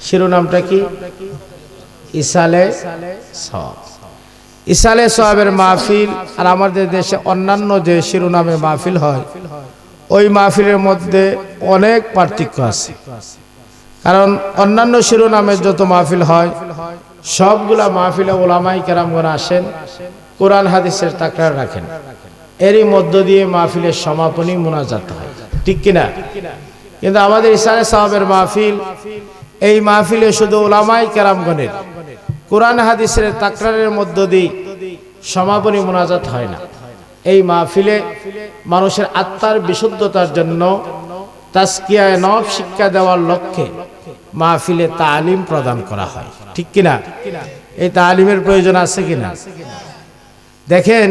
শিরোনামটা কি? ইসালে সওয়াব। ইসালে সওয়াবের মাহফিল আর আমাদের দেশে অন্যান্য যে শিরোনামে মাহফিল হয় ওই মাহফিলের মধ্যে অনেক পার্থক্য আছে। কারণ অন্যান্য শিরোনামে যত মাহফিল হয় সবগুলা মাহফিলে ওলামাই কেরামগণ আসেন, কোরআন হাদিসের তাকরার রাখেন, এরই মধ্য দিয়ে মাহফিলের সমাপনী মুনাজাত হয়, ঠিক কিনা? কিন্তু আমাদের ইসালে সওয়াবের মাহফিল, এই মাহফিলে শুধু ওলামাই কেরামগণের কোরআন হাদিসের তাকরারের মধ্য দিয়ে সমাপনী মুনাজাত হয় না। এই মাহফিলে মানুষের আত্মার বিশুদ্ধতার জন্য তাজকিয়ায়ে নফস শিক্ষা দেওয়ার লক্ষ্যে মাহফিলে তালিম প্রদান করা হয়, ঠিক কিনা? এই তালিমের প্রয়োজন আছে কিনা? দেখেন,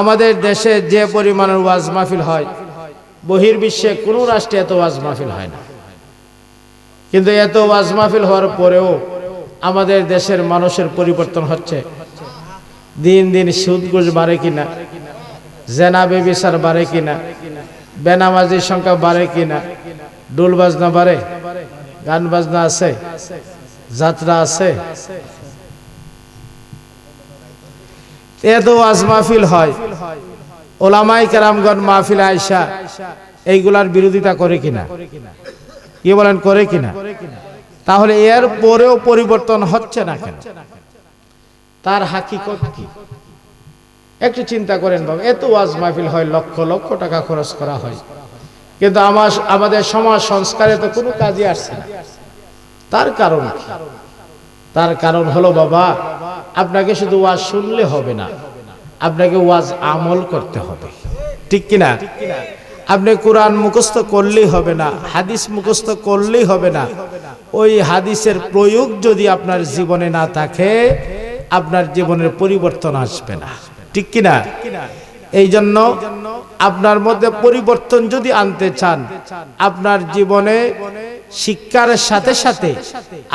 আমাদের দেশে যে পরিমাণের ওয়াজ মাহফিল হয়, বহির্বিশ্বে কোনো রাষ্ট্রে এত ওয়াজ মাহফিল হয় না। কিন্তু এত ওয়াজ মাহফিল হওয়ার পরেও আমাদের দেশের মানুষের পরিবর্তন হচ্ছে। দিন দিন সুদ ঘুষ বাড়ে কিনা, জেনা বেবিচার বাড়ে কিনা, বেনামাজির সংখ্যা বাড়ে কিনা, ডোল বাজনা বাড়ে, গান বাজনা আছে, যাত্রা আছে, এত ওয়াজ মাহফিল হয়, ওলামাই কেরামগণ মাহফিল আয়েশা এইগুলার বিরোধিতা করে কিনা? কি বলেন, করে কিনা? তাহলে এর পরেও পরিবর্তন হচ্ছে না কেন? তার হাকিকত কি? একটু চিন্তা করেন বাবা। এত ওয়াজ মাহফিল হয়, লক্ষ লক্ষ টাকা খরচ করা হয়, কিন্তু আমাদের সমাজ সংস্কারে তো কোনো কাজই আসছে না। তার কারণ কি? তার কারণ হলো বাবা, আপনাকে শুধু ওয়াজ শুনলে হবে না, আপনাকে ওয়াজ আমল করতে হবে, ঠিক কিনা? আপনি কোরআন মুখস্থ করলেই হবে না, হাদিস মুখস্থ করলেই হবে না। ওই হাদিসের প্রয়োগ যদি আপনার জীবনে না থাকে, আপনার জীবনের পরিবর্তন আসবে না, ঠিক কিনা? এই জন্য আপনার মধ্যে পরিবর্তন যদি আনতে চান, আপনার জীবনে শিক্ষার সাথে সাথে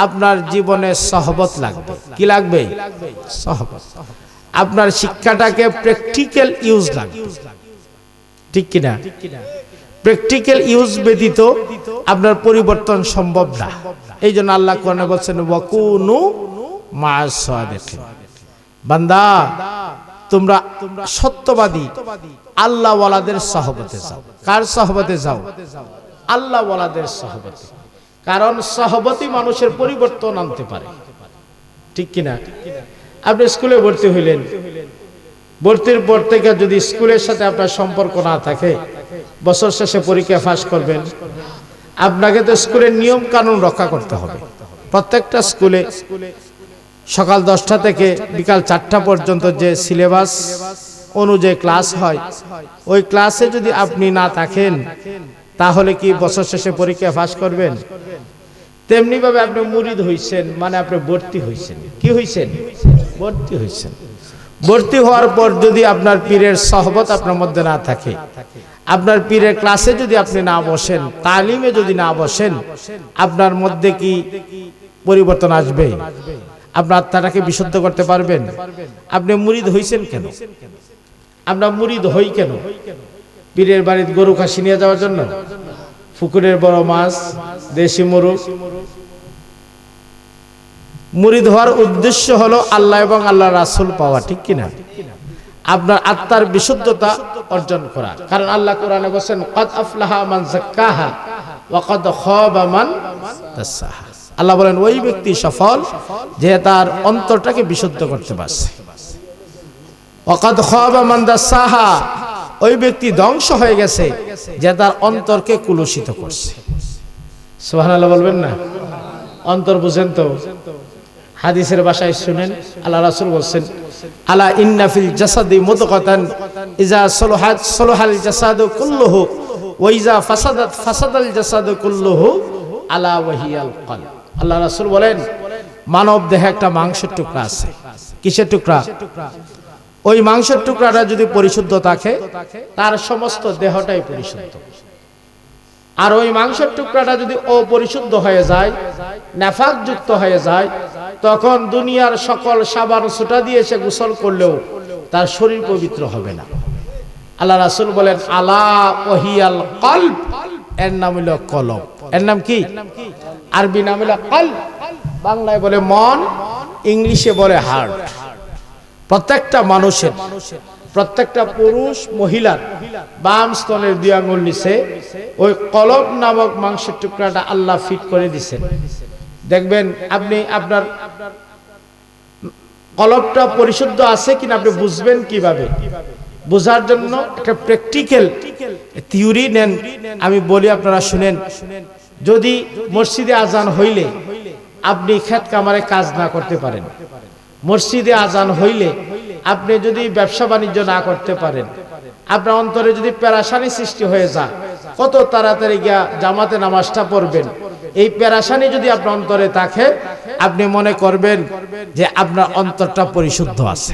আপনার জীবনে সহবত লাগবে। কি লাগবে? সহবত। আপনার শিক্ষাটাকে প্র্যাকটিক্যাল ইউজ লাগবে, ঠিক কিনা? প্র্যাকটিক্যাল ইউজ ব্যতীত আপনার পরিবর্তন সম্ভব না। এই জন্য আল্লাহ কোরআনে বলছেন, ওয়াকুনু মা'আস সাদিকিন। বান্দা, তোমরা সত্যবাদী আল্লাহ ওয়ালাদের সহবতে যাও। কার সহবতে যাও? আল্লাহ ওয়ালাদের সহবতে। কারণ সহবতই মানুষের পরিবর্তন আনতে পারে, ঠিক কিনা? আপনি স্কুলে ভর্তি হইলেন, ভর্তির পর থেকে যদি স্কুলের সাথে আপনার সম্পর্ক না থাকে, বছর শেষে পরীক্ষা পাস করবেন, আপনাকে তো স্কুলের নিয়ম কানুন রক্ষা করতে হবে। প্রত্যেকটা স্কুলে সকাল 10টা থেকে বিকাল 4টা পর্যন্ত যে সিলেবাস অনুযায়ী ক্লাস হয়, ওই ক্লাসে যদি আপনি না থাকেন, তাহলে কি বছর শেষে পরীক্ষা পাস করবেন? তেমনি ভাবে আপনি মুরিদ হইছেন, মানে আপনি ভর্তি হইছেন। কি হইছেন? ভর্তি হইছেন। ভর্তি হওয়ার পর যদি আপনার পীরের সহবত আপনার মধ্যে না থাকে, আপনার পীরের ক্লাসে যদি আপনি না বসেন, তালিমে যদি না বসেন, আপনার মধ্যে কি পরিবর্তন আসবে? আপনার আত্মাটাকে বিশুদ্ধ করতে পারবেন? আপনি মুরিদ হইছেন কেন? আমরা মুরিদ হই কেন? পীরের বাড়িতে গরু খাসি নিয়ে যাওয়ার জন্য, পুকুরের বড় মাছ, দেশি মুরগ। মুরিদ হওয়ার উদ্দেশ্য হলো আল্লাহ এবং আল্লাহ রাসূল পাওয়া, ঠিক কিনা? আপনার আত্মার বিশুদ্ধতা অর্জন করা। কারণ আল্লাহ কোরআনে বলেন, ক্বাদ আফলাহা মান যাক্কাহা ওয়া ক্বাদ খাবা মান দাসাহা। আল্লাহ বলেন, ওই ব্যক্তি সফল যে তার অন্তরটাকে বিশুদ্ধ করতে পারছে। ওয়া ক্বাদ খাবা মান দাসাহা, ওই ব্যক্তি ধ্বংস হয়ে গেছে যে তার অন্তরকে কুলুষিত করছে। সুবহানাল্লাহ বলবেন না? অন্তর বুঝেন তো? হাদিসের ভাষায় শুনেন, আল্লাহ রাসূল বলেন, আলা ইন্না ফিল জাসাদি মুদগাতান ইজা সালাহাত সালাহাল জাসাদু কুল্লুহু ওয়া ইজা ফাসাদাত ফাসাদাল জাসাদু কুল্লুহু আলা ওয়াহিয়াল কলব। আল্লাহ রাসূল বলেন, মানব দেহে একটা মাংসের টুকরা আছে। কিসের টুকরা? ওই মাংসের টুকরাটা যদি পরিশুদ্ধ থাকে, তার সমস্ত দেহটাই পরিশুদ্ধ। আর ওই মাংসের টুকরাটা যদি অপরিশুদ্ধ হয়ে যায়, নেফাক যুক্ত হয়ে যায়, তখন দুনিয়ার সকল সাবান সুটা দিয়ে সে গোসল করলেও তার শরীর পবিত্র হবে না। আল্লাহ রাসূল বলেন, আলা ওয়াহিয়াল কলব, এর নাম হলো কলব। এর নাম কি? আরবি নাম হলো কলব, বাংলায় বলে মন, ইংলিশে বলে হার্ট। প্রত্যেকটা মানুষের, প্রত্যেকটা পুরুষ মহিলার বাম স্তনের 2 আঙ্গুল নিচে ওই কলব নামক মাংসের টুকরাটা আল্লাহ ফিট করে দিয়েছেন। দেখবেন আপনি আপনার কলবটা পরিশুদ্ধ আছে কিনা আপনি বুঝবেন কিভাবে? বোঝার জন্য একটা প্র্যাকটিক্যাল থিওরি নেন, আমি বলি আপনারা শুনেন। যদি মসজিদে আজান হইলে আপনি ক্ষেত কামারে কাজ না করতে পারেন, মসজিদে আজান হইলে আপনি যদি ব্যবসা বাণিজ্য না করতে পারেন, আপনার অন্তরে যদি পেরেশানি সৃষ্টি হয়ে যায়, কত তাড়াতাড়ি গিয়া জামাতে নামাজটা পড়বেন। এই পেরেশানি যদি আপনার অন্তরে থাকে, আপনি মনে করবেন যে আপনার অন্তরটা পরিশুদ্ধ আছে।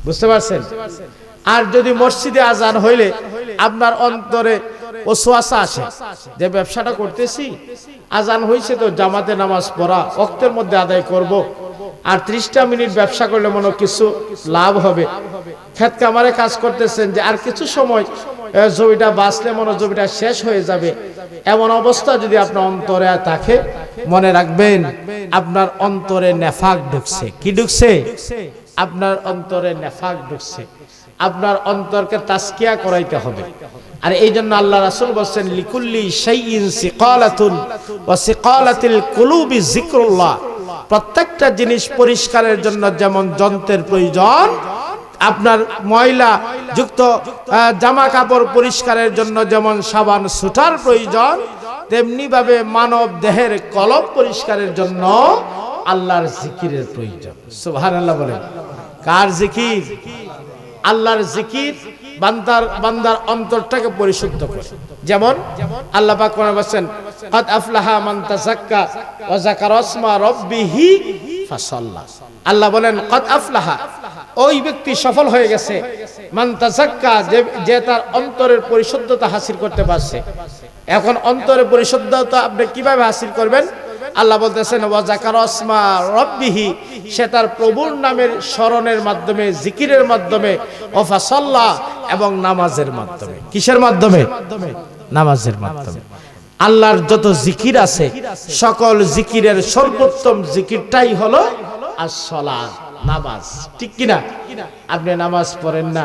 বুঝতে পারছেন? আর যদি মসজিদে আজান হইলে আপনার অন্তরে ওয়াসওয়াসা আসে যে ব্যবসাটা করতেছি, আজান হইছে তো জামাতে নামাজ পড়া ওয়াক্তের মধ্যে আদায় করব, আর 30টা মিনিট ব্যবসা করলে মনে কিছু লাভ হবে। ক্ষেত কামারে কাজ করতেছেন যে আর কিছু সময় জমিটা বাঁচলে মনে জমিটা শেষ হয়ে যাবে, এমন অবস্থা যদি আপনার অন্তরে থাকে, মনে রাখবেন আপনার অন্তরে নেফাক ঢুকছে। কি ঢুকছে? আপনার অন্তরে নেফাক ঢুকছে। আপনার অন্তরকে তাসকিয়া করাইতে হবে। আর এই জন্য আল্লাহ রাসূল বলেন, লিকুল্লি শাইইন সিকালাতুন ওয়া সিকালাতিল কুলুবি যিকরুল্লাহ। প্রত্যেকটা জিনিস পরিষ্কারের জন্য যেমন যন্ত্রের প্রয়োজন, আপনার ময়লা যুক্ত জামা কাপড় পরিষ্কারের জন্য যেমন সাবান সুটার প্রয়োজন, তেমনি ভাবে মানব দেহের কলব পরিষ্কারের জন্য আল্লাহর জিকিরের প্রয়োজন। সুবহানাল্লাহ বলেন। কার জিকির? আল্লাহর জিকির বান্দার অন্তরটাকে পরিশুদ্ধ করে। যেমন আল্লাহ পাক বলেন, কাদ আফলাহা মান তাযাক্কা ওয়া যাকারা ইসমা রাব্বিহি ফাসাল্লা। আল্লাহ বলেন কাদ আফলাহা, ওই ব্যক্তি সফল হয়ে গেছে, মান তাযাক্কা, যে তার অন্তরের পরিশুদ্ধতা হাসিল করতে পারছে। এখন অন্তরের পরিশুদ্ধতা আপনি কিভাবে হাসিল করবেন? আল্লাহ বলতেছেন ওয়া যাকারা ইসমা রাব্বিহি, সে তার প্রভুর নামের স্মরণের মাধ্যমে, জিকিরের মাধ্যমে, ওয়া ফাসাল্লা, এবং নামাজের মাধ্যমে। কিসের মাধ্যমে? নামাজের মাধ্যমে। আল্লাহর যত জিকির আছে, সকল জিকিরের সর্বোত্তম জিকিরটাই হলো as-সালাত, নামাজ। ঠিক কিনা? আপনি নামাজ পড়েন না,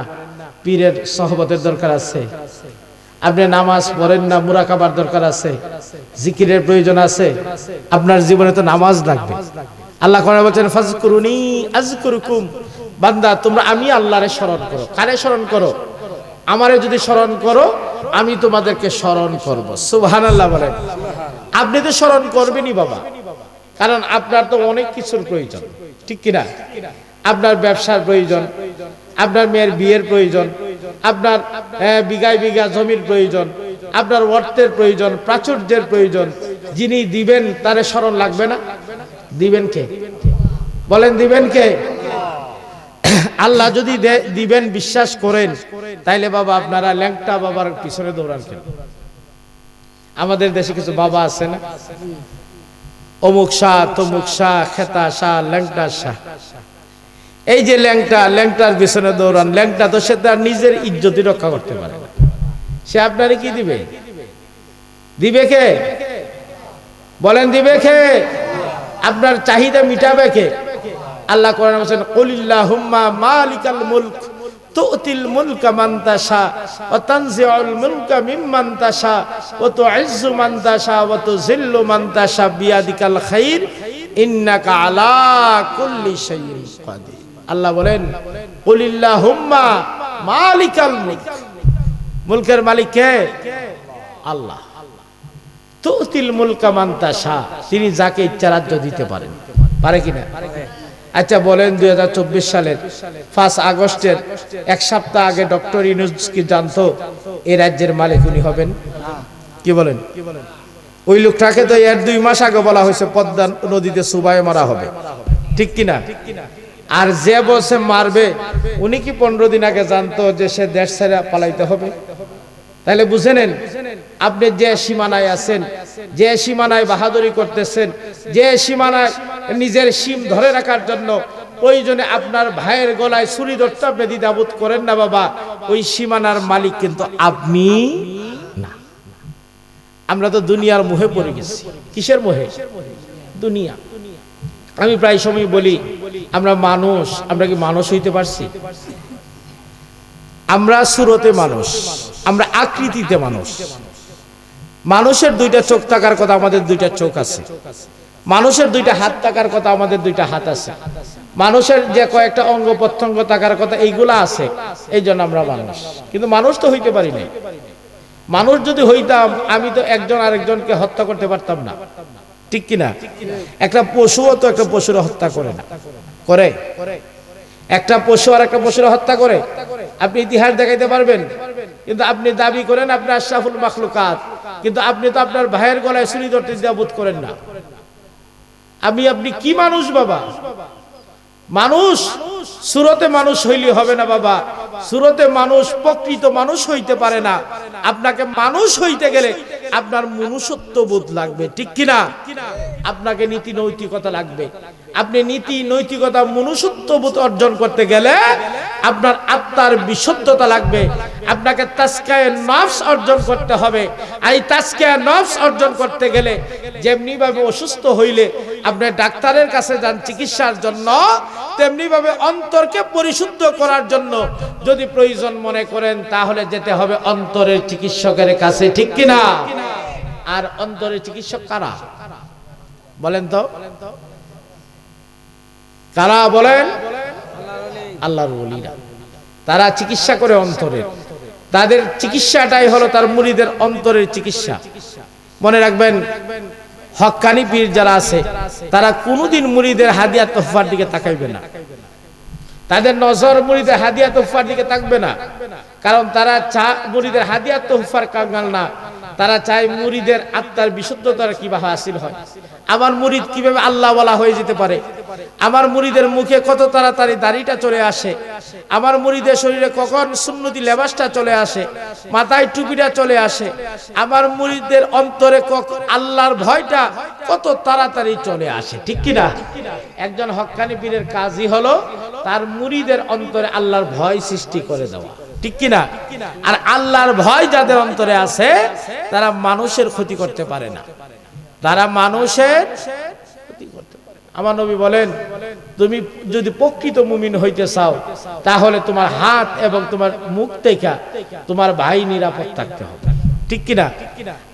পীরের সহবতের দরকার আছে। আপনি নামাজ পড়েন না, মুরাকাবার দরকার আছে, জিকিরের প্রয়োজন আছে। আপনার জীবনে তো নামাজ লাগবে। আল্লাহ কোরআনে বলেন, ফাজকুরুনি আযকুরুকুম। বান্দা তোমরা আমি আল্লাহরে স্মরণ করো। কারে স্মরণ করো? আমারে যদি স্মরণ করো, আমি তোমাদেরকে স্মরণ করব। সুবহানাল্লাহ বলেন। আপনি তো স্মরণ করবেনই বাবা, কারণ আপনার তো অনেক কিছুর প্রয়োজন। ঠিক কিনা? আপনার ব্যবসার প্রয়োজন, আপনার মেয়ের বিয়ের প্রয়োজন, আপনার বিঘায় বিঘা জমির প্রয়োজন, আপনার অর্থের প্রয়োজন, প্রাচুর্যের প্রয়োজন। যিনি দিবেন তারে স্মরণ লাগবে না? দিবেন কে? বলেন দিবেন কে? আল্লাহ যদি দিবেন বিশ্বাস করেন, তাইলে বাবা আপনারা ল্যাংটা বাবার পিছনে দৌড়ান কেন? আমাদের দেশে কিছু বাবা আছে না, অমুক শাহ, তমুক শাহ, খেতা শাহ, ল্যাংটা শাহ। এই যে ল্যাংটার পিছনে দৌড়ান, ল্যাংটা তো সে তার নিজের ইজ্জতি রক্ষা করতে পারে না। সে আপনারে কি দিবে? দিবে কে? বলেন দিবে কে? আপনার চাহিদা মিটাবে কে? আল্লাহ কোরআনে বলেন, কুলিল্লাহুম্মা মালিকাল মুলক তুতিল মুলকা মান তাশা ওয়া তানজিউল মুলকা মিম্মান তাশা ওয়া তুইজ্জু মান তাশা ওয়া তুযিল্লু মান তাশা বিয়াদিকাল খাইর ইন্নাকা আলা কুল্লি শাইইন কাদির। আল্লাহ বলেন, কুলিল্লাহুম্মা মালিকাল মুলক। মুলকের মালিক কে? আল্লাহ। তুতিল মুলকা মান তাশা, তিনি যাকে ইচ্ছা রাজ্য দিতে পারেন। পারে কিনা? আচ্ছা বলেন, 2024 সালের 5 আগস্টের এক সপ্তাহ আগে ডক্টর ইউনূস কি জানতো এই রাজ্যের মালিক উনি হবেন? কি বলেন? ওই লোকটাকে তো এর 2 মাস আগে বলা হয়েছে পদ্মা নদীতে সুবায় মারা হবে। ঠিক কিনা? আর যে বসে মারবে, উনি কি 15 দিন আগে জানতো যে সে দেশ ছেড়ে পালাইতে হবে? তাহলে বুঝে নেন, আপনি যে সীমানায় আছেন, যে সীমানায় বাহাদুরি করতেছেন, যে সীমানায় নিজের সীম ধরে রাখার জন্য প্রয়োজনে আপনার ভাইয়ের গলায় ছুরি ধরতে আপনি দ্বিধাবোধ করেন না বাবা, ওই সীমানার মালিক কিন্তু আপনি না। আমরা তো দুনিয়ার মোহে পড়ে গেছি। কিসের মোহে? দুনিয়া। আমি প্রায় সময় বলি, আমরা মানুষ, আমরা কি মানুষ হইতে পারছি? আমরা সুরতে মানুষ, আমরা আকৃতিতে মানুষ। মানুষের দুইটা চোখ থাকার কথা, আমাদের দুইটা চোখ আছে। মানুষের দুইটা হাত থাকার কথা, আমাদের দুইটা হাত আছে। মানুষের যে কয়েকটা অঙ্গ প্রত্যঙ্গ থাকার কথা, এইগুলা আছে, এই জন্য আমরা মানুষ। কিন্তু মানুষ তো হইতে পারি না। মানুষ যদি হইতাম, আমি তো একজন আরেকজনকে হত্যা করতে পারতাম না, ঠিক কিনা? একটা পশুও তো একটা পশুর হত্যা করে না, করে? একটা পশু আর একটা পশুর হত্যা করে? আপনি ইতিহাস দেখাইতে পারবেন? কিন্তু আপনি দাবি করেন আপনি আশরাফুল মাখলুকাত, কিন্তু আপনি তো আপনার ভাইয়ের গলায় ছুরি ধরতে দেয়া বোধ করেন না। আপনি কি মানুষ বাবা? মানুষ সুরতে মানুষ হইলে হবে না বাবা। সুরতে মানুষ প্রকৃত মানুষ হইতে পারে না। আপনাকে মানুষ হইতে গেলে আপনার মনুষ্যত্ব বোধ লাগবে, ঠিক কিনা? আপনাকে নীতি নৈতিকতা লাগবে। আপনি নীতি নৈতিকতা মনুষ্যত্ব বোধ অর্জন করতে গেলে আপনার আত্মার বিশুদ্ধতা লাগবে। আপনাকে তাজকিয়ে নফস অর্জন করতে হবে। এই তাজকিয়ে নফস অর্জন করতে গেলে যেমনি ভাবে অসুস্থ হইলে আপনি ডাক্তারের কাছে যান চিকিৎসার জন্য, তেমনি ভাবে অন্তরকে পরিশুদ্ধ করার জন্য যদি প্রয়োজন মনে করেন, তাহলে যেতে হবে অন্তরের চিকিৎসকের কাছে, ঠিক কিনা? আর অন্তরের চিকিৎসক কারা বলেন তো? কারা বলেন? আল্লাহর ওলিরা। তারা চিকিৎসা করে অন্তরের। তাদের চিকিৎসাটাই হলো তার মুরিদের অন্তরের চিকিৎসা। মনে রাখবেন, হক্কানি পীর যারা আছে, তারা কোনোদিন মুরিদের হাদিয়া তোহফার দিকে তাকাইবে না। তাদের নজর মুরিদের হাদিয়া তোহফার দিকে থাকবে না, কারণ তারা মুরিদের হাদিয়া তোহফার কাঙ্গাল না। তারা চায় মুরিদের আত্মার বিশুদ্ধতার কিভাবে হাসিল হয়, আমার মুরিদ কিভাবে আল্লাহ ওয়ালা হয়ে যেতে পারে, আমার মুরিদের মুখে কত তাড়াতাড়ি দাড়িটা চলে আসে, আমার মুরিদের শরীরে কখন সুন্নতি লেবাসটা চলে আসে, মাথায় টুপিটা চলে আসে, আমার মুরিদের অন্তরে কখন আল্লাহর ভয়টা কত তাড়াতাড়ি চলে আসে, ঠিক কিনা? একজন হক্কানি পীরের কাজই হলো তার মুরিদের অন্তরে আল্লাহর ভয় সৃষ্টি করে দেওয়া, ঠিক কিনা? আর আল্লাহর ভয় যাদের অন্তরে আছে, তারা মানুষের ক্ষতি করতে পারে না। তারা মানুষের ক্ষতি করতে পারে। আমার নবী বলেন, তুমি যদি প্রকৃত মুমিন হইতে চাও, তাহলে তোমার হাত এবং তোমার মুখ থেকে তোমার ভাই নিরাপদ থাকতে হবে, ঠিক কিনা?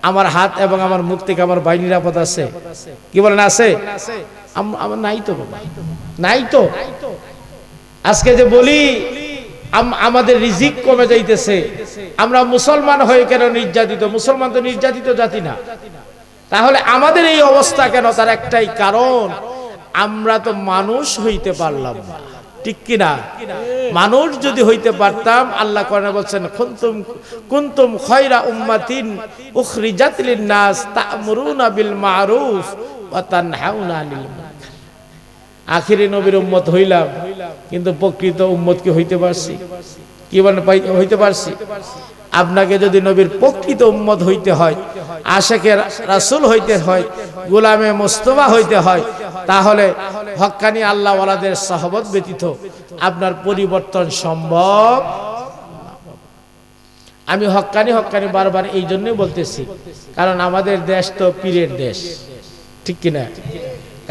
আমার হাত এবং আমার মুখ থেকে আমার ভাই নিরাপদ আছে? কি বলেন আছে? আমার নাই তো বাবা, নাই তো। আজকে যে বলি আমাদের রিজিক কমে যাইতেছে, আমরা মুসলমান হয়ে কেন নির্যাতিত? মুসলমান তো নির্যাতিত জাতি না, তাহলে আমাদের এই অবস্থা কেন? তার একটাই কারণ, আমরা তো মানুষ হইতে পারলাম না, ঠিক কিনা? মানুষ যদি হইতে পারতাম, আল্লাহ কোরআনে বলছেন, কুনতুম খায়রা উম্মাতিন উখরিজাত লিন-নাস তা'মুরুনা বিল মা'রুফ ওয়া তানহাউনা আনিল মুনকার। আখিরি নবীর উম্মত হইলাম, কিন্তু প্রকৃত উম্মত কি হইতে পারছি? কি বলেন, হইতে পারছি? আপনাকে যদি নবীর প্রকৃত উম্মত হইতে হয়, আশিকে রাসূল হইতে হয়, গোলামে মুস্তাফা হইতে হয়, তাহলে হক্কানি আল্লাহ ওয়ালাদের সহবত ব্যতীত আপনার পরিবর্তন সম্ভব। আমি হক্কানি বারবার এই জন্যই বলতেছি, কারণ আমাদের দেশ তো পীরের দেশ, ঠিক কিনা?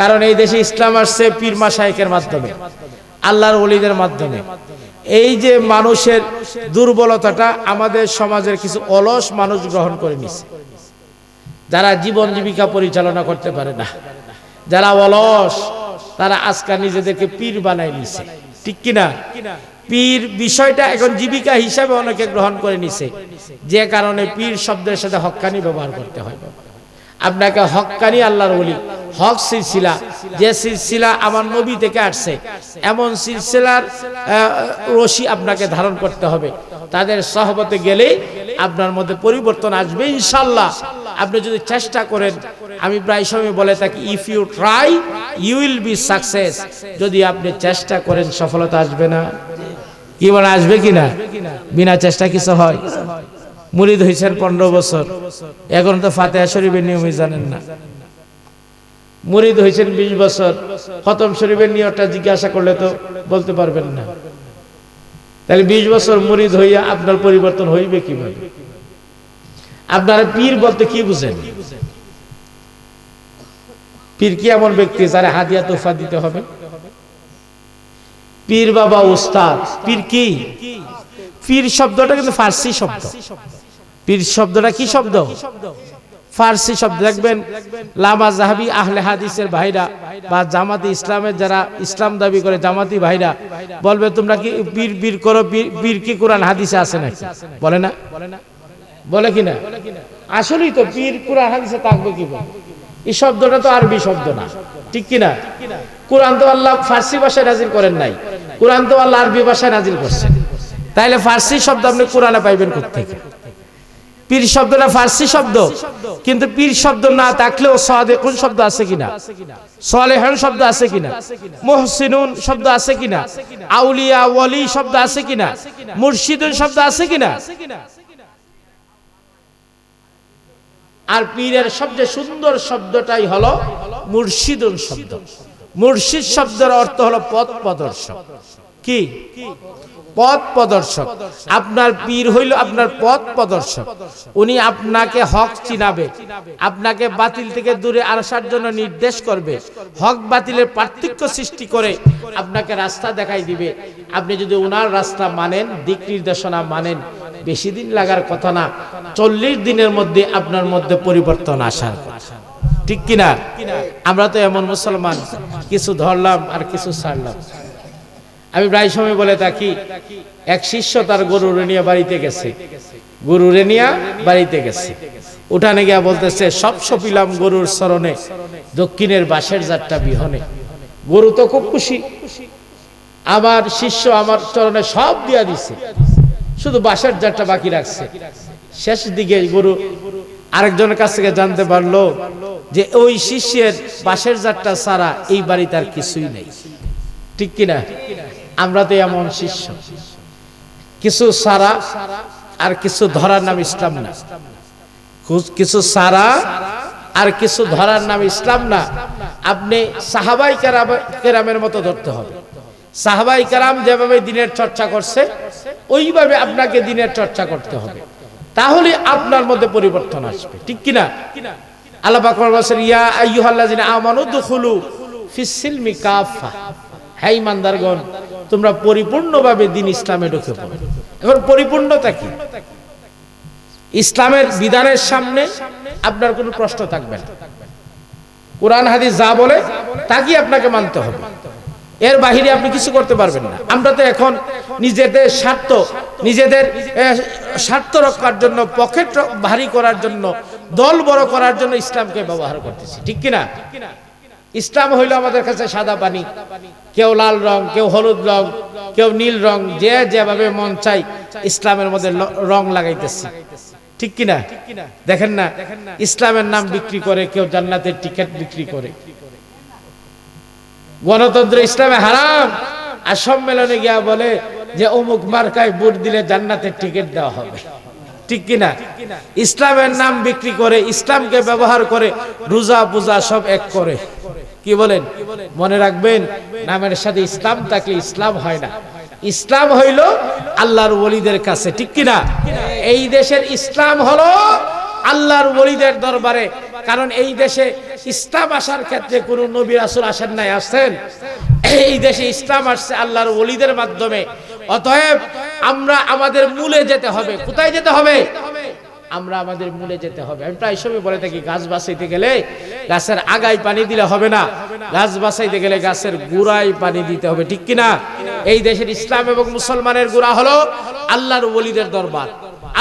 কারণ এই দেশে ইসলাম আসছে পীর মাশায়েখের মাধ্যমে, আল্লাহর ওলিদের মাধ্যমে। এই যে মানুষের দুর্বলতাটা আমাদের সমাজের কিছু অলস মানুষ গ্রহণ করে নিছে, যারা জীবন জীবিকা পরিচালনা করতে পারে না, যারা অলস, তারা আজকাল নিজেদেরকে পীর বানাই নিছে, ঠিক কিনা? পীর বিষয়টা এখন জীবিকা হিসাবে অনেকে গ্রহণ করে নিছে, যে কারণে পীর শব্দের সাথে হক্কানি ব্যবহার করতে হয়। আপনাকে হক্কানি আল্লাহর ওলি, হক সিলসিলা, যে সিলসিলা আমার নবী থেকে আসছে, এমন সিলসিলার রশি আপনাকে ধারণ করতে হবে। তাদের সহবতে গেলেই আপনার মধ্যে পরিবর্তন আসবে ইনশাআল্লাহ। আপনি যদি চেষ্টা করেন, আমি প্রায় সময় বলে থাকি, if you try you will be success. যদি আপনি চেষ্টা করেন, সফলতা আসবে না? কি বলে, আসবে কিনা? বিনা চেষ্টা কিছু হয়? মুরিদ হয়েছেন 15 বছর, এখন তো ফাতিহা শরীফের নিয়মই জানেন না। মুরিদ হয়েছেন 20 বছর, খতম শরীফের নিয়মটা জিজ্ঞাসা করলে তো বলতে পারবেন না। তাহলে 20 বছর মুরিদ হইয়া আপনার পরিবর্তন হইবে কিভাবে? আপনারা পীর বলতে কি বুঝেন? পীর কি এমন ব্যক্তি যারা হাদিয়া তোফা দিতে হবে? পীর বাবা উস্তাদ। পীর কি? পীর শব্দটা কিন্তু ফার্সি শব্দ। পীর শব্দটা কি শব্দ? ফার্সি শব্দ। দেখবেন লামা জাহাবি আহলে হাদিসের ভাইরা বা জামাতি ইসলামের যারা ইসলাম দাবি করে জামাতি ভাইরা বলবে তোমরা কি পীর পীর করো, পীর কি কোরআন হাদিসে আছে নাকি? বলে না? বলে কিনা? আসলেই তো পীর কোরআন হাদিসে থাকবে কি? এই শব্দটা তো আরবি শব্দ না, ঠিক কিনা? কোরআন তো আল্লাহ ফার্সি ভাষায় নাজিল করেন নাই, কোরআন তো আল্লাহ আরবি ভাষায় নাজিল করছেন। তাইলে ফার্সি শব্দ আপনি কোরআনে পাইবেন কোত্থেকে? পীর শব্দটা ফার্সি শব্দ, কিন্তু পীর শব্দ না থাকলেও সাদেকুন শব্দ আছে কিনা, সালেহুন শব্দ আছে কিনা, মুহসিনুন শব্দ আছে কিনা, আউলিয়া ওয়ালি শব্দ আছে কিনা, মুর্শিদুন শব্দ আছে কিনা? আর পীরের সবচেয়ে সুন্দর শব্দটাই হলো মুর্শিদুন শব্দ। মুর্শিদ শব্দের অর্থ হলো পথ প্রদর্শক। কি? পথ প্রদর্শক। আপনার পীর হইল আপনার পথ প্রদর্শক। উনি আপনাকে হক চিনাবে, আপনাকে বাতিল থেকে দূরে আসার জন্য নির্দেশ করবে, হক বাতিলের পার্থক্য সৃষ্টি করে আপনাকে রাস্তা দেখাই দিবে। আপনি যদি ওনার রাস্তা মানেন, দিক নির্দেশনা মানেন, বেশি দিন লাগার কথা না, 40 দিনের মধ্যে আপনার মধ্যে পরিবর্তন আসার কথা, ঠিক কিনা? আমরা তো এমন মুসলমান, কিছু ধরলাম আর কিছু ছাড়লাম। আমি প্রায় সময় বলে থাকি, এক শিষ্য তার গরু রেনিয়া বাড়িতে গেছে, গরু রেনিয়া বাড়িতে গেছে, উঠানে গিয়া বলতেছে সব সপিলাম গরুর চরণে, দক্ষিণের বাঁশের জাতটা বিহনে। গরু তো খুব খুশি, আমার শিষ্য আমার চরণে সব দিয়া দিছে, শুধু বাঁশের জাতটা বাকি রাখছে। শেষ দিকে গরু আরেকজনের কাছ থেকে জানতে পারলো যে ওই শিষ্যের বাঁশের জাতটা ছাড়া এই বাড়িতে আর কিছুই নেই, ঠিক কিনা? আমরা তো এমন শিষ্য, কিছু সারা আর কিছু ধরার নাম ইসলাম না, কিছু সারা আর কিছু ধরার নাম ইসলাম না। আপনি সাহাবাই কেরামের মতো ধরতে হবে। সাহাবাই কেরাম যেভাবে দিনের চর্চা করছে ওইভাবে আপনাকে দিনের চর্চা করতে হবে, তাহলে আপনার মধ্যে পরিবর্তন আসবে, ঠিক কিনা? আল্লাহ পাক বলেছেন ইয়া আইয়ুহাল্লাযিনা আমানু দুখুলু ফিস সিলমি কাফা, হে ঈমানদারগণ তোমরা পরিপূর্ণভাবে দ্বীন ইসলামে ঢুকে পড়ো। এখন পরিপূর্ণতা কি? ইসলামের বিধানের সামনে আপনার কোনো প্রশ্ন থাকবে না, কোরআন হাদিস যা বলে তাকে আপনাকে মানতে হবে, এর বাহিরে আপনি কিছু করতে পারবেন না। আমরা তো এখন নিজেদের স্বার্থ রক্ষার জন্য, পকেট ভারী করার জন্য, দল বড় করার জন্য ইসলামকে ব্যবহার করতেছি, ঠিক কিনা? ইসলাম হইল আমাদের কাছে সাদা পানি, কেউ লাল রং, কেউ হলুদ রং, কেউ নীল রং, যে যেভাবে মন চাই ইসলামের মধ্যে রং লাগাইতেছি, ঠিক কিনা? দেখেন না ইসলামের নাম বিক্রি করে কেউ জান্নাতের টিকিট বিক্রি করে। গণতন্ত্র ইসলামে হারাম, আর সম্মেলনে গিয়া বলে যে অমুক মার্কায় ভোট দিলে জান্নাতের টিকিট দেওয়া হবে, ঠিক কিনা? ইসলামের নাম বিক্রি করে, ইসলামকে ব্যবহার করে, রোজা পূজা সব এক করে। কি বলেন? মনে রাখবেন, নামের সাথে ইসলাম থাকলে ইসলাম হয় না। ইসলাম হইল আল্লাহর ওলিদের কাছে, ঠিক কিনা? এই দেশের ইসলাম হলো আল্লাহর ওলিদের দরবারে, কারণ এই দেশে ইসলাম আসার ক্ষেত্রে কোন নবী রাসূল আসেন নাই, আসছেন? এই দেশে ইসলাম আসছে আল্লাহর ওলিদের মাধ্যমে। অতএব আমরা আমাদের মূলে যেতে হবে। কোথায় যেতে হবে? আমরা আমাদের মূলে যেতে হবে। আমি প্রায় সময় বলে থাকি, গাছ বাঁচাইতে গেলে গাছের আগায় পানি দিলে হবে না, গাছ বাঁচাইতে গেলে গাছের গোড়ায় পানি দিতে হবে, ঠিক কিনা? এই দেশের ইসলাম এবং মুসলমানের গোড়া হলো আল্লাহর ওলিদের দরবার,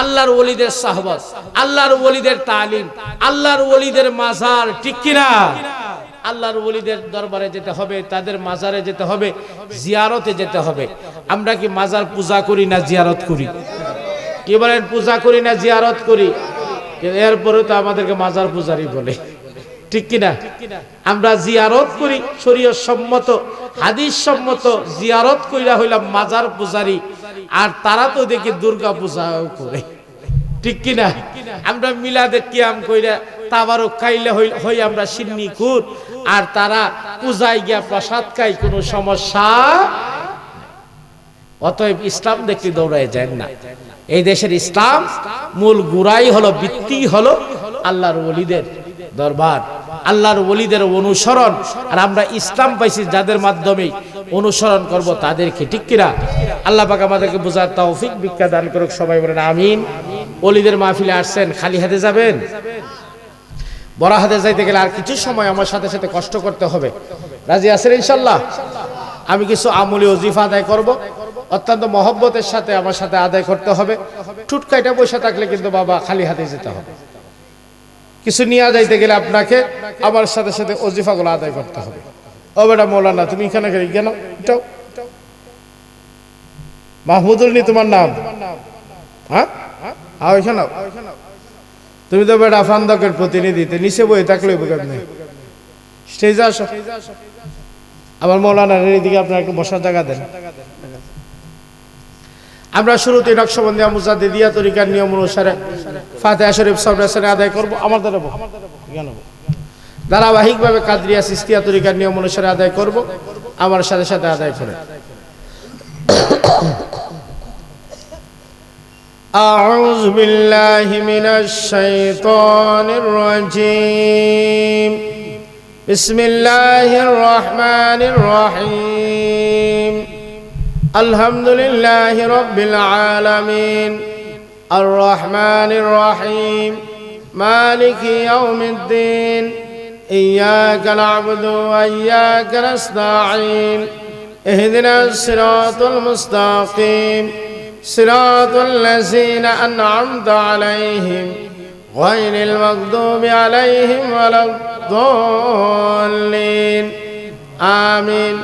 আল্লাহর ওলিদের সাহবত, আল্লাহর ওলিদের তালিম, আল্লাহর ওলিদের মাজার, ঠিক কিনা? আল্লাহর ওলিদের দরবারে যেতে হবে, তাদের মাজারে যেতে হবে, জিয়ারতে যেতে হবে। আমরা কি মাজার পূজা করি না জিয়ারত করি? কি বলেন? পূজা করি না জিয়ারত করি? এরপরে তো আমাদেরকে মাজার পূজারি বলে, ঠিক কিনা? আমরা জিয়ারত করি শরীয়ত সম্মত, হাদিস সম্মত জিয়ারত কইরা হইলাম মাজার পূজারি, আর তারা তো দেখি দুর্গা পূজাও করে, ঠিক কিনা? আমরা মিলাদে কিয়াম কইরা তাবারক খাইলে হই আমরা সিন্নিকুর, আর তারা পূজায় গিয়া প্রসাদ খাই, কোনো সমস্যা। অতএব ইসলাম দেখতে দৌড়ায় যান না। এই দেশের ইসলাম মূল গুড়াই হলো, ভিত্তি হলো আল্লাহর ওলিদের দরবার, আল্লাহর ওলিদের অনুসরণ। আর আমরা ইসলাম পাইছি যাদের মাধ্যমে অনুসরণ করব তাদেরকে, ঠিক কিনা? আল্লাহ পাক আমাদেরকে বোঝার তৌফিক ভিক্ষা দান করুক, সবাই বলেন আমিন। ওলিদের মাহফিলে আসছেন, খালি হাতে যাবেন? বড় হাতে যাইতে গেলে আর কিছু সময় আমার সাথে সাথে কষ্ট করতে হবে। রাজি আছেন ইনশাল্লাহ? আমি কিছু আমলি ওজিফা আদায় করব, অত্যন্ত মহব্বতের সাথে আমার সাথে আদায় করতে হবে। টুটকাইটা বসে থাকলে কিন্তু বাবা খালি হাতে যেতে হবে। কিছু নিয়ে যাইতে গেলে আপনাকে আমার সাথে সাথে ওজিফাগুলো আদায় করতে হবে। ও বেটা মৌলানা, তুমি এখানে কেন? এটাও মাহমুদুল নি তোমার নাম? হ্যাঁ, ওইখানে তুমি তো বেটা ফান্দকের প্রতিনিধি, নিচে বই থাকলে স্টেজে আসো। আমার মৌলানার এদিকে আপনার একটু বসার জায়গা দেন। আমরা শুরুতে নকশবন্দিয়া মুজাদ্দিদিয়া তরিকার নিয়ম অনুসারে ফাতিহা শরীফ সবরাসনে আদায় করব। আমার দ্বারা ধারাবাহিকভাবে কাদরিয়া সিস্তিয়া তরিকার নিয়ম অনুসারে আদায় করব। আমার সাথে সাথে আদায় করে আউযু বিল্লাহি মিনাশ শাইতানির রাজীম। বিসমিল্লাহির রহমানির রহিম। আলহামদুলিল্লাহি রাব্বিল আলামিন আর রহমানির রহিম মালিকি ইয়াউমিদ্দিন ইয়্যাকা না'বুদু ওয়া ইয়্যাকা নাস্তাঈন ইহদিনাস সিরাতাল মুস্তাকিম সিরাতাল লাযীনা আন'আমতা আলাইহিম গায়রিল মাগদুবি আলাইহিম ওয়ালাদ-দাল্লিন। আমিন।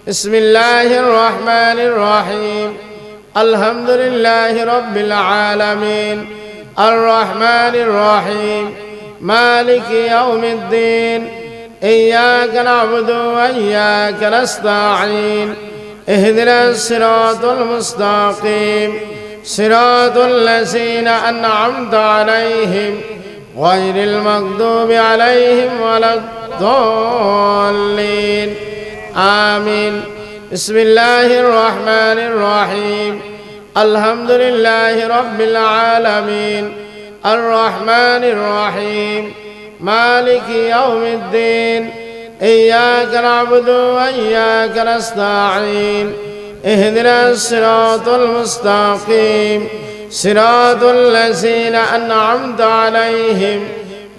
বিসমিল্লাহির রহমানির রহিম। আলহামদুলিল্লাহি রাব্বিল আলামিন আর রহমানির রহিম মালিকি ইয়াউমিদ্দিন ইয়্যাকা না'বুদু ওয়া ইয়্যাকা নাস্তাঈন ইহদিনাস সিরাতাল মুস্তাকিম সিরাতাল লাযীনা আন'আমতা আলাইহিম গায়রিল মাগদুবি আলাইহিম ওয়ালাদ-দাল্লিন। আমিন। বিসমিল্লাহির রহমানির রহিম। আলহামদুলিল্লাহি রাব্বিল আলামিন আর রহমানির রহিম মালিকি ইয়াউমিদ্দিন ইয়্যাকা না'বুদু ওয়া ইয়্যাকা নাস্তাঈন ইহদিনাস সিরাতাল মুস্তাকিম সিরাতাল লাযীনা আন'আমতা আলাইহিম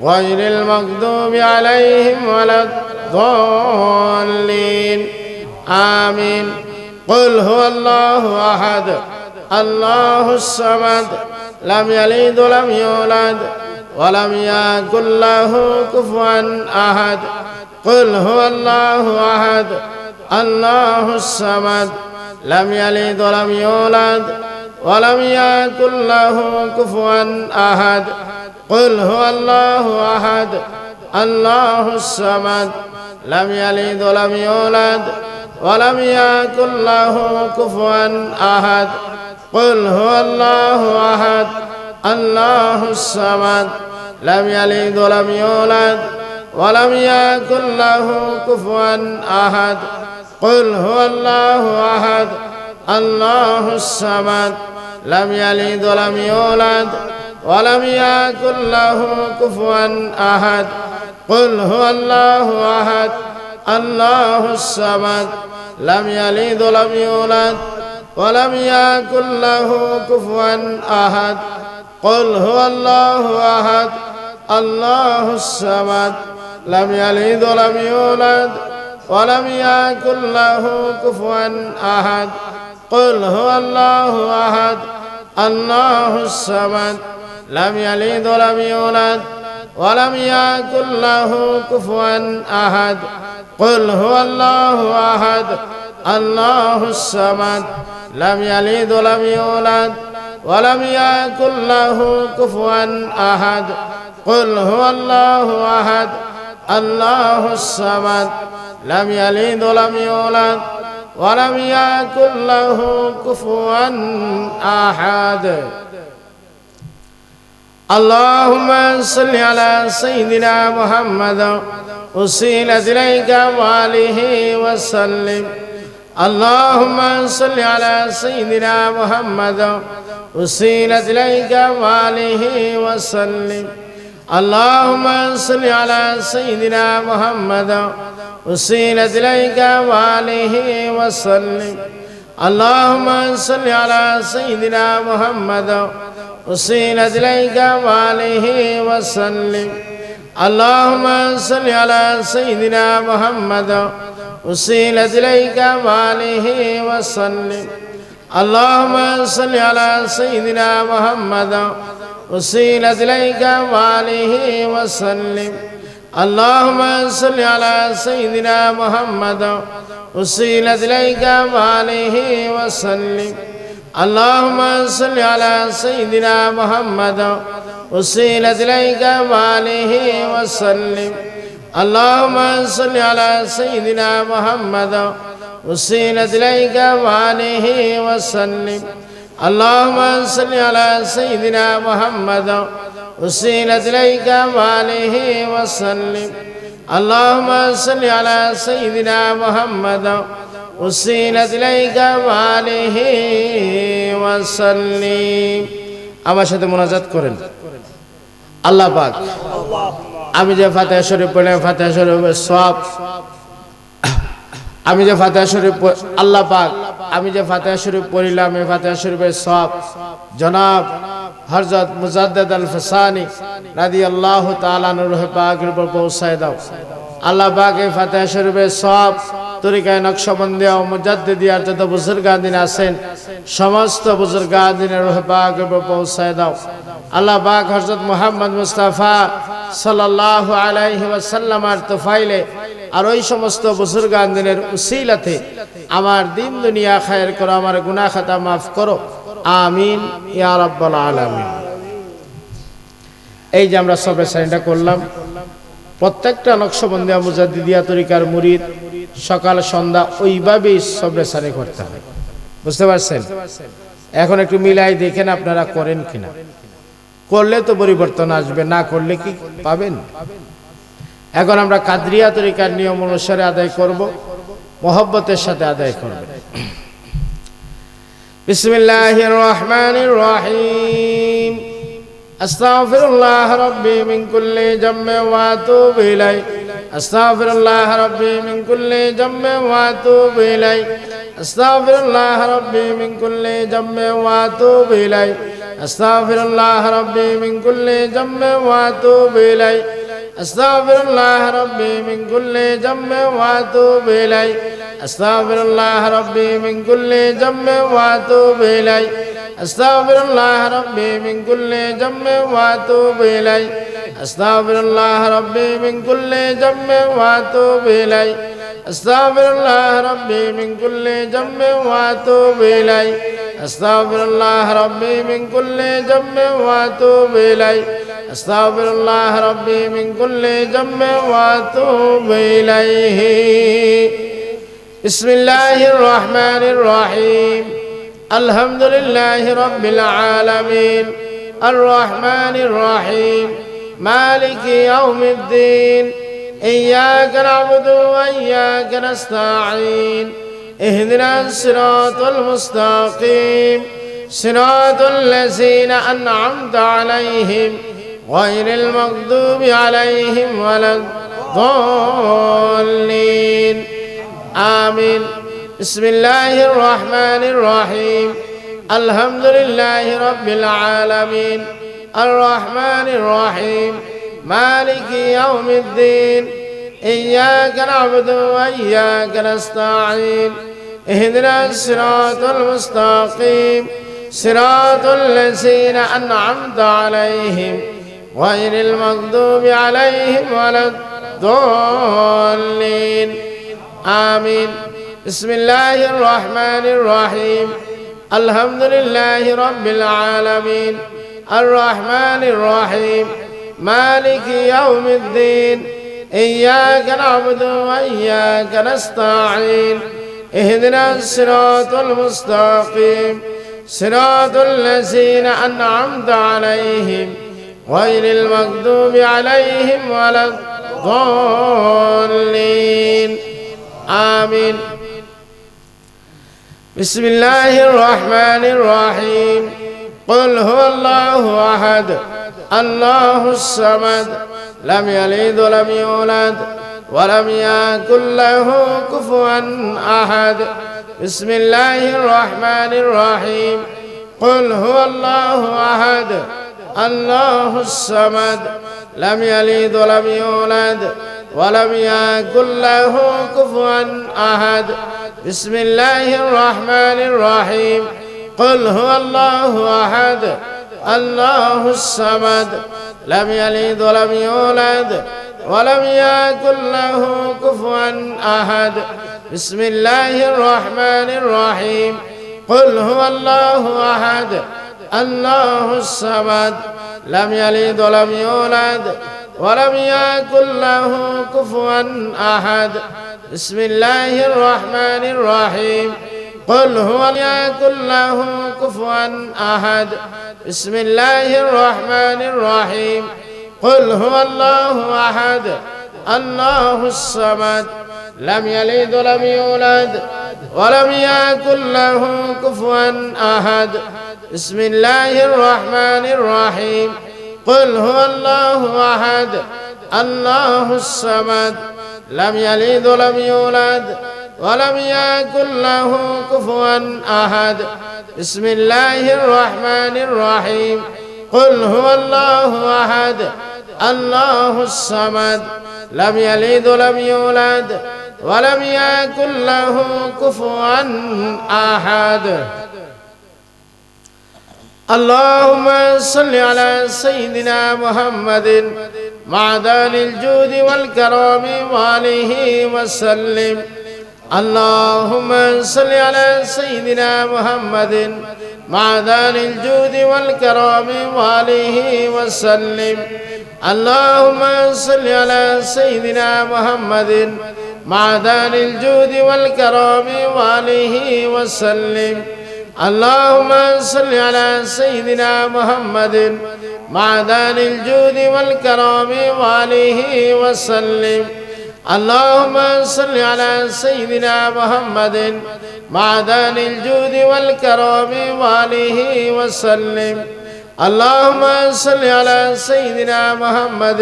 গায়রিল মাগদুবি আলাইহিম ওয়ালাদ-দাল্লিন। আমিন। কুল হুয়াল্লাহু আহাদ আল্লাহুস সামাদ লাম ইয়ালিদ ওয়া লাম ইউলাদ ওয়া লাম ইয়াকুল লাহু কুফুয়ান আহাদ। কুল হুয়াল্লাহু আহাদ আল্লাহুস সামাদ লাম ইয়ালিদ ওয়া লাম ইউলাদ ওয়া লাম ইয়াকুল লাহু কুফুয়ান আহাদ। কুল হুয়াল্লাহু আহাদ আল্লাহুস সামাদ লাম ইয়ালিদ ওয়া লাম ইউলাদ ওয়া লাম ইয়াকুল লাহু কুফুয়ান আহাদ। কুল হুয়াল্লাহু আহাদ আল্লাহুস সামাদ লাম ইয়ালিদ ওয়া লাম ইউলাদ ওয়া লাম ইয়াকুল লাহু কুফুয়ান আহাদ। কুল হুয়াল্লাহু আহাদ আল্লাহুস সামাদ লাম ইয়ালিদ ওয়া লাম ইউলাদ ওয়া লাম ইয়াকুল লাহু কুফুয়ান আহাদ। কুল হুয়াল্লাহু আহাদ আল্লাহুস সামাদ লাম ইয়ালিদ ওয়া লাম ইউলাদ ওয়া লাম ইয়াকুল লাহু কুফুয়ান আহাদ। কুল হুয়াল্লাহু আহাদ আল্লাহুস সামাদ লাম ইয়ালিদ ওয়া লাম ইউলাদ ওয়া লাম ইয়াকুল লাহু কুফুয়ান আহাদ। কুল হুয়াল্লাহু আহাদ আল্লাহুস সামাদ লাম ইয়ালিদ ওয়া লাম ইউলাদ ওয়া লাম ইয়াকুল লাহু কুফুয়ান আহাদ। কুল হুয়াল্লাহু আহাদ আল্লাহুস সামাদ লাম ইয়ালিদ ওয়া লাম ইউলাদ ওয়া লাম ইয়াকুল লাহু কুফুয়ান আহাদ। কুল হুয়াল্লাহু আহাদ আল্লাহুস সামাদ লাম ইয়ালিদ ওয়া লাম ইউলাদ ওয়া লাম ইয়াকুল লাহু কুফুয়ান আহাদ। আল্লাহুম্মা সাল্লি আলা সাইয়্যিদিনা মুহাম্মাদ ওয়াসিলাত ইলাইকা ওয়া আলিহি ওয়া সাল্লিম। اللهم صل على سيدنا محمد وسيلة إليك وآله وسلم اللهم صل على سيدنا محمد وسيلة إليك وآله وسلم اللهم صل على سيدنا محمد وسيلة إليك وآله وسلم اللهم صل على سيدنا محمد وسيلة إليك وآله وسلم اللهم صل على سيدنا محمد وسيلة إليك وآله وسلم اللهم صل على سيدنا محمد وسيلة إليك وآله وسلم اللهم صل على سيدنا محمد وسيلة إليك وآله وسلم اللهم صل على سيدنا محمد وسيلة إليك وآله وسلم اللهم صل على سيدنا محمد وسيلة إليك وآله وسلم اللهم صل على سيدنا محمد وسيلة إليك وآله وسلم আমার সাথে মুনাজাত করেন আল্লাহ পাক আমি যে ফাতিহা শরীফ পড়লাম ফাতিহা শরীফের সওয়াব আমি যে ফাতিহা শরীফ আল্লাহ পাক আমি যে ফাতিহা শরীফ পড়লাম এই ফাতিহা শরীফের সওয়াব জনাব হযরত মুজাদ্দিদ আল ফাসানি রাদিয়াল্লাহু তাআলা আনহু পাকের উপর পৌঁছায় দাও আল্লাহ পাক এই ফাতিহা শরীফের সওয়াব তরিকায়ে নকশবন্দিয়া ও মুজাদ্দিদিয়ার যত বুজুর্গাদিন আছেন সমস্ত বুজুর্গাদিনের রূহ পাকের উপর পৌঁছায় দাও আল্লাহ পাক হযরত মুহাম্মদ মুস্তাফা সাল্লাল্লাহু আলাইহি ওয়াসাল্লামের তোফাইলে আর ওই সমস্ত বুজুর্গাদিনের উসিলাতে আমার দিন দুনিয়া খায়ের করো আমার গুনাহ খাতা মাফ করো আমিন ইয়া রাব্বাল আলামিন এই যে আমরা সবে সাইনটা করলাম প্রত্যেকটা নকশবন্দিয়া মুজাদ্দিদিয়া তরিকার মুরিদ সকাল সন্ধ্যা ওইভাবেই সবে সানি করতে হয় বুঝতে পারছেন এখন একটু মিলাই দেখেন আপনারা করেন কিনা করলে তো পরিবর্তন আসবে না করলে কি পাবেন এখন আমরা কাদরিয়া তরিকার নিয়ম অনুসারে আদায় করব মহব্বতের সাথে আদায় করব বিসমিল্লাহির রহমানির রহিম আস্তাগফিরুল্লাহ রাব্বি মিন কুল্লি জামমি ওয়া আতুবু ইলাইহি আস্তাগফিরুল্লাহ রাব্বি মিন কুল্লি জামমি ওয়া আতুবু ইলাইহি আস্তাগফিরুল্লাহ রাব্বি মিন কুল্লি জামমি ওয়া আতুবু ইলাইহি আস্তাগফিরুল্লাহ রাব্বি মিন কুল্লি জামমি ওয়া আতুবু ইলাইহি আস্তাগফিরুল্লাহ রাব্বি মিন কুল্লি জামমি ওয়া আতুবু ইলাইহি আস্তাগফিরুল্লাহ রাব্বি মিন কুল্লি জামমি ওয়া আতুবু ইলাইহি আস্তাগফিরুল্লাহ রাব্বি মিন কুল্লি জামমি ওয়া আতুবু ইলাইহি আস্তাগফিরুল্লাহ রাব্বি মিন কুল্লি জামমি ওয়া আতুবু ইলাইহি আস্তাগফিরুল্লাহ রাব্বি মিন কুল্লি জামমি ওয়া আতুবু ইলাইহি আস্তাগফিরুল্লাহ রাব্বি মিন কুল্লি জামমি ওয়া আতুবু ইলাইহি আস্তাগফিরুল্লাহ রাব্বি মিন কুল্লি জামমি ওয়া আতুবু ইলাইহি বিসমিল্লাহির রহমানির রহিম আলহামদুলিল্লাহি রাব্বিল আলামিন আর রহমানির রহিম মালিকি ইয়াউমিদ্দিন ইয়্যাকা না'বুদু ওয়া ইয়্যাকা নাস্তাঈন ইহদিনাস সিরাতাল মুস্তাকিম সিরাতাল লাযীনা আন'আমতা আলাইহিম গায়রিল মাগদুবি আলাইহিম ওয়ালাদ-দাল্লিন আমিন বিসমিল্লাহির রহমানির রহিম আলহামদুলিল্লাহি রাব্বিল আলামিন আর রহমানির রহিম মালিকি ইয়াউমিদ্দিন ইয়্যাকা না'বুদু ওয়া ইয়্যাকা নাস্তাঈন ইহদিনাস সিরাতাল মুস্তাকিম সিরাতাল লাযীনা আন'আমতা আলাইহিম গায়রিল মাগদুবি আলাইহিম ওয়ালাদ-দাল্লিন আমিন বিসমিল্লাহির রহমানির রহিম আলহামদুলিল্লাহি রাব্বিল আলামিন আর রহমানির রহিম মালিকি ইয়াউমিদ্দিন ইয়্যাকা না'বুদু ওয়া ইয়্যাকা নাস্তাঈন ইহদিনাস সিরাতাল মুস্তাকিম সিরাতাল লাযীনা আন'আমতা আলাইহিম গায়রিল মাগদুবি আলাইহিম ওয়ালাদ-দাল্লিন আমিন بسم الله الرحمن الرحيم قل هو الله أحد الله الصمد لم يلد ولم يولد ولم يكن له كفوا أحد بسم الله الرحمن الرحيم قل هو الله أحد الله الصمد لم يلد ولم يولد ولم يكن له كفوا أحد بسم الله الرحمن الرحيم قل هو الله أحد الله الصمد لم يلد ولم يولد ولم يكن له كفوا أحد بسم الله الرحمن الرحيم قل هو الله أحد الله الصمد لم يلد ولم يولد ولم يكن له كفوا أحد بسم الله الرحمن الرحيم قل هو يكن له كفوا أحد بسم الله الرحمن الرحيم قل هو الله أحد الله الصمد لم يلد ولم يولد ولم يكن له كفوا أحد بسم الله الرحمن الرحيم قل هو الله أحد الله الصمد لم يلد ولم يولد ولم يكن له كفوا أحد بسم الله الرحمن الرحيم قل هو الله أحد الله الصمد لم يلد ولم يولد ولم يكن له كفوا أحد اللهم صل على سيدنا محمد معدن الجود والكرم وآله وسلم اللهم صل على سيدنا محمد معدن الجود والكرم وآله وسلم اللهم صل على سيدنا محمد معدن الجود والكرم وآله وسلم اللهم صل على سيدنا محمد معدن الجود والكرم وآله وسلم اللهم صل على سيدنا محمد معدن الجود والكرم وآله وسلم اللهم صل على سيدنا محمد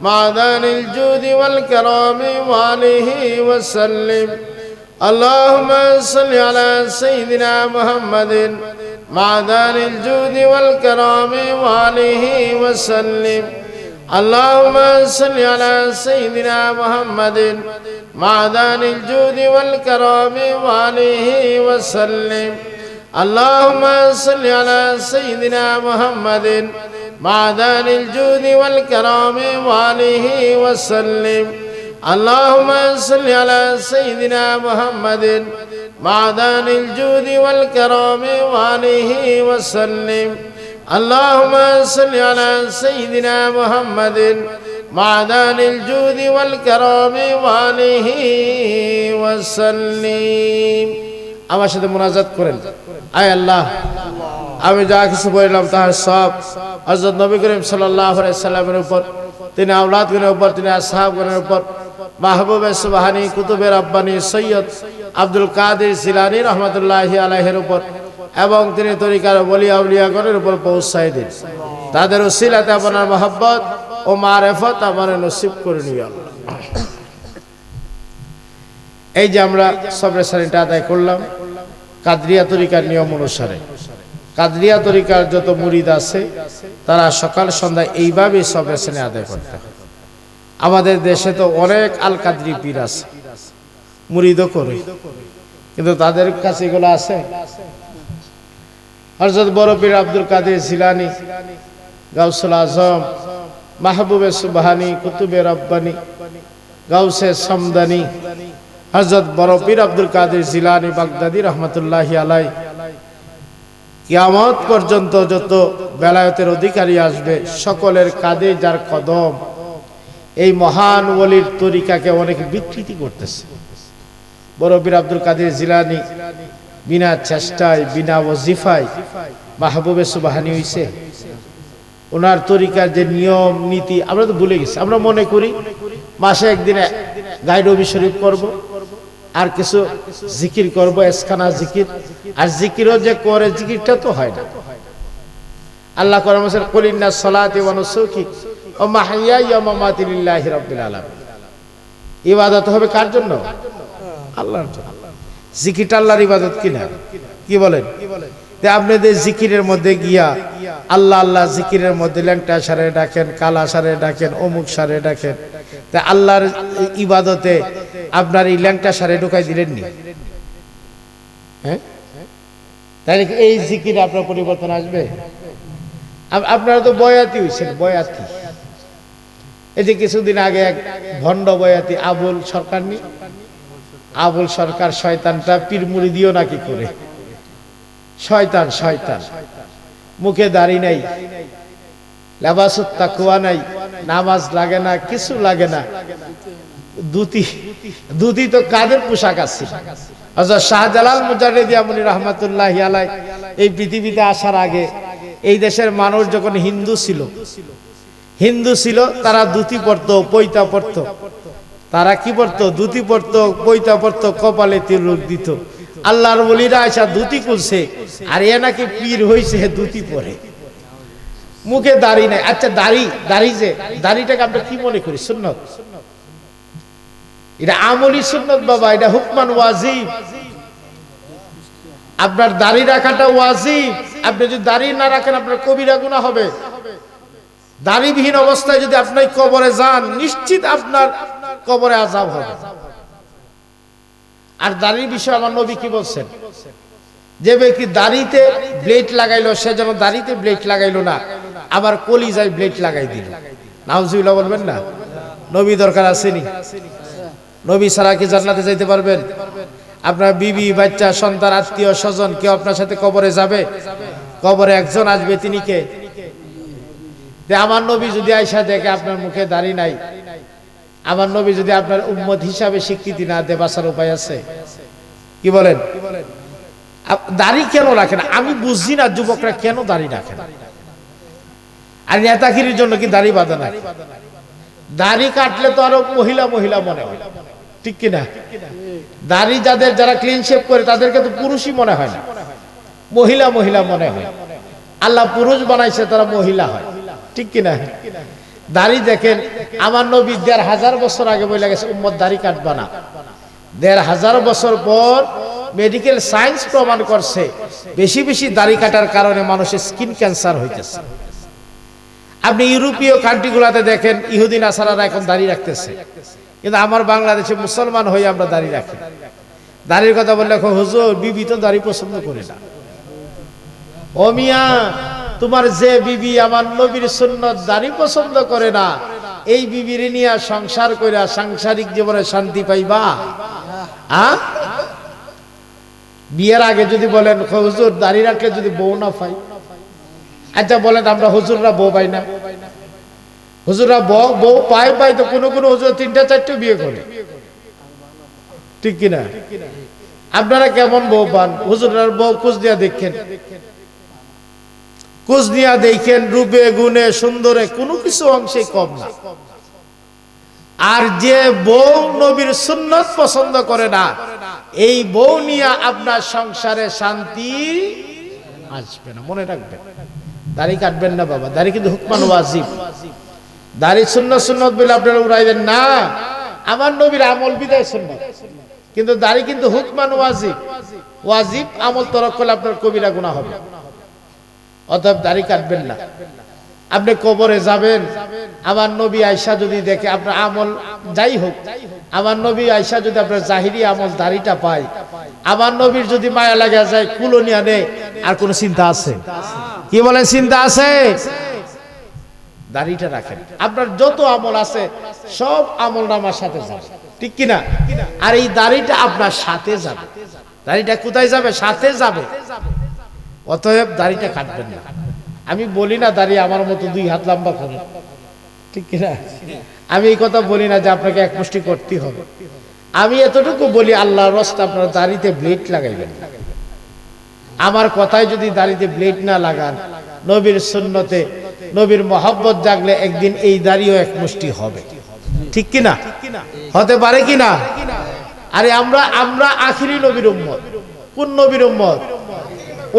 معدن الجود والكرم وآله وسلم اللهم صل على سيدنا محمد معدن الجود والكرم وآله وسلم اللهم صل على سيدنا محمد معدن الجود والكرم وآله وسلم اللهم صل على سيدنا محمد معدن الجود والكرم وآله وسلم اللهم صل على سيدنا محمد معدن الجود والكرم وآله وسلم اللهم صل على سيدنا محمد معدن الجود والكرم وآله وسلم আমার সাথে মুনাজাত করেন আয় আল্লাহ আমি যা কিছু বললাম তার সব হযরত নবী করিম সাল্লাল্লাহু আলাইহি সাল্লামের উপর তিনি আওলাদগণের উপর তিনি আসহাবগণের উপর মাহবুবে সুবহানী কুতুবে রাব্বানী সৈয়দ আব্দুল কাদের জিলানী রহমাতুল্লাহি আলাইহির উপর এবং তিনি তরিকার ওলি আউলিয়াগণের উপর পৌঁছায় দিন তাদের উসিলাতে আপনার মহব্বত ও মারিফত আমাদের নসিব করে নিও আল্লাহ। এই যে আমরা সবরে সারিটা আদায় করলাম কাদরিয়া তরিকার নিয়ম অনুসারে। কাদরিয়া তরিকার যত মুরিদ আছে তারা সকাল সন্ধ্যা এইভাবে সবরে সারি আদায় করতে হয়। আমাদের দেশে তো অনেক আল কাদরি পীর আছে, মুরিদও করে, কিন্তু তাদের কাছে এগুলো আছে। হযরত বড় পীর আব্দুল কাদের জিলানী, গাউসুল আজম, মাহবুবে সুবহানী, কুতুবে রব্বানী, গাউসে সমদানী, হযরত বড় পীর আব্দুল কাদের জিলানী বাগদাদী রহমাতুল্লাহি আলাই, কিয়ামত পর্যন্ত যত বেলায়েতের অধিকারী আসবে সকলের কাঁধে যার কদম। এই মহান ওলির তরিকাকে অনেক বিকৃতি করতেছে। বড় পীর আব্দুল কাদের জিলানী বিনা চেষ্টায় বিনা ওজিফায় মাহবুবে সুবহানী হইছে। ওনার তরিকার যে নিয়ম নীতি আমরা তো ভুলে গেছি। আমরা মনে করি মাসে একদিনে গাইডবি শরীফ করব, আর কিছু জিকির করব, এসখানা জিকির। আর জিকিরও যে করে, জিকিরটা তো হয় না। আল্লাহ কোরআনে বলেছেন, কুল ইন্না সলাতি ওয়া নুসুকি ওয়া মাহইয়ায়া ওয়া মামাতি লিল্লাহি রাব্বিল আলামিন। ইবাদত হবে কার জন্য? আল্লাহর জন্য। জিকিরটা আল্লাহর ইবাদত কিনা? কি বলেন? তে আপনাদের জিকিরের মধ্যে গিয়া আল্লাহ আল্লাহ জিকিরের মধ্যে ল্যাংটা সারে ডাকেন, কালা সারে ডাকেন, অমুক সারে ডাকেন, তা আল্লাহর ইবাদতে আপনার এই ল্যাংটা সারে ঢুকাই দিলেননি? হ্যাঁ, তাহলে এই জিকির আপনার পরিবর্তন আসবে? আপনারা তো বয়াতি হয়েছেন, বয়াতি। এই যে কিছুদিন আগে এক ভণ্ড বয়াতি আবুল সরকার নি, আবুল সরকার শয়তানটা পীর মুরিদিও নাকি করে। শয়তান, শয়তান। মুখে দাড়ি নাই, লেবাসুত তাকওয়া নাই, নামাজ লাগে না, কিছু লাগে না। দুতি, দুতি তো কাদের পোশাক আছে? হযরত শাহজালাল মুজাররিদি আমনি রাহমাতুল্লাহি আলাইহি এই পৃথিবীতে আসার আগে এই দেশের মানুষ যখন হিন্দু ছিল, হিন্দু ছিল, তারা দুতি পরতো, পৈতা পরতো। তারা কি পরতো? দুতি পরতো, পৈতা পরতো, কপালে তিলক দিত। আল্লাহর ওলিরা আয়সা দুতি খুলছে, আর এ নাকি পীর হইছে দুতি পরে, মুখে দাড়ি নাই। আচ্ছা, দাড়ি, দাড়ি যে দাড়িটাকে আমরা কি মনে করি? সুন্নত। এটা আমলি সুন্নত বাবা, এটা হুকমান ওয়াজিব। আপনার দাড়ি রাখাটা ওয়াজিব। আপনি যদি দাড়ি না রাখেন আপনার কবিরা গুনাহ হবে। দাড়িবিহীন অবস্থায় যদি আপনি কবরে যান, নিশ্চিত আপনার কবরে আযাব হবে। আর দাড়ির বিষয়ে আমার নবী কি বলছেন? যে ব্যক্তি দাড়িতে ব্লেড লাগাইলো, সে যেন দাড়িতে ব্লেড লাগাইলো না, আবার কলিজায় ব্লেড লাগাই দিল। নাউজুবিল্লাহ বলবেন না? নবী দরকার আসেনি? নবী ছাড়া কি জান্নাতে যাইতে পারবেন? আপনার বিবি, বাচ্চা, সন্তান, আত্মীয় স্বজন কেউ আপনার সাথে কবরে যাবে? কবরে একজন আসবে, তিনি কে? আমার নবী যদি আয়সা দেখে আপনার মুখে দাড়ি নাই, আমার নবী যদি আপনার উম্মত হিসাবে স্বীকৃতি না দেয়, বাঁচার উপায় আছে? কি বলেন? দাড়ি কেন রাখেন? আমি বুঝি না যুবকরা কেন দাড়ি রাখেন। আর নেতাগিরির জন্য কি দাড়ি বাঁধা নাই? দাড়ি কাটলে তো আরো মহিলা মহিলা মনে হয়, ঠিক কিনা? দাড়ি যাদের, যারা ক্লিন শেভ করে তাদেরকে তো পুরুষই মনে হয় না, মহিলা মহিলা মনে হয়। আল্লাহ পুরুষ বানাইছে, তারা মহিলা হয়, ঠিক কিনা? দাড়ি দেখেন, আমার নবী ১৫০০ বছর আগে বলে গেছে উম্মত দাড়ি কাটবা না। ১৫০০ বছর পর মেডিকেল সায়েন্স প্রমাণ করছে বেশি বেশি দাড়ি কাটার কারণে মানুষের স্কিন ক্যান্সার হইতেছে। আপনি ইউরোপীয় কান্ট্রিগুলোতে দেখেন, ইহুদি নাসারারা এখন দাড়ি রাখতেছে, কিন্তু আমার বাংলাদেশে মুসলমান হয়ে আমরা দাড়ি রাখি। দাড়ির কথা বললে হুজুর, বিবি তো দাড়ি পছন্দ করে না। ও মিয়া, তোমার যে বিবি আমার নবীর সুন্নত দাড়ি পছন্দ করে না, এই বিবির নিয়ে সংসার কইরা সাংসারিক জীবনে শান্তি পাইবা? বিয়ের আগে যদি বলেন হুজুর দাড়ি রাখলে যদি বউ না পাই, আচ্ছা বলেন আমরা হুজুররা বউ পাই না? হুজুররা বউ পায় পাই তো কোনো কোনো হুজুর ৩টা ৪টে বিয়ে করে, ঠিক কিনা? আপনারা কেমন বউ পান? হুজুরার বউ কুচ দিয়া দেখেন, কুচ দিয়া দেখেন, রূপে গুণে সুন্দরে কোনো কিছু অংশে কম না। আর যে বউ নবীর সুন্নত পছন্দ করে না, এই বউ নিয়ে আপনার সংসারে শান্তি আসবে না, মনে রাখবেন। দাড়ি কাটবেন না বাবা, দাড়ি কিন্তু হুকমান ওয়াজিব। দাড়ি সুন্নত সুন্নত বলে আপনারা উড়াইবেন না। আমার নবীর আমল বিদায় সুন্নত, কিন্তু দাড়ি কিন্তু হুকমান ওয়াজিব। ওয়াজিব আমল তরক করলে আপনার কবিরা গুনাহ হবে। অতএব দাড়ি কাটবেন না। আপনি কবরে যাবেন, আমার নবী আয়েশা যদি দেখে আপনার আমল যাই হোক, আমার নবী আয়েশা যদি আপনার জাহিরি আমল দাড়িটা পায়, আমার নবীর যদি মায়া লাগা যায় কুলোনিয়া নেই, আর কোন চিন্তা আছে? কি বলেন, চিন্তা আছে? দাড়িটা রাখেন। আপনার যত আমল আছে সব আমল নামার সাথে যাবে, ঠিক কিনা? আর এই দাড়িটা আপনার সাথে যাবে। দাড়িটা কোথায় যাবে? সাথে যাবে। অতএব দাড়িটা কাটবেন না। আমি বলি না দাড়ি আমার মতো 2 হাত লম্বা করে, ঠিক কিনা? আমি এই কথা বলি না যে আপনাকে এক মুষ্টি করতে হবে। আমি এতটুকু বলি, আল্লাহর রাস্তা আপনার দাড়িতে ব্লেড লাগাইবেন না। আমার কথায় যদি দাড়িতে ব্লেড না লাগান, নবীর সুন্নতে নবীর মহব্বত জাগলে একদিন এই দাড়িও এক মুষ্টি হবে, ঠিক কিনা? হতে পারে কিনা? আরে আমরা আখিরি নবীর উম্মত। কোন নবীর উম্মত?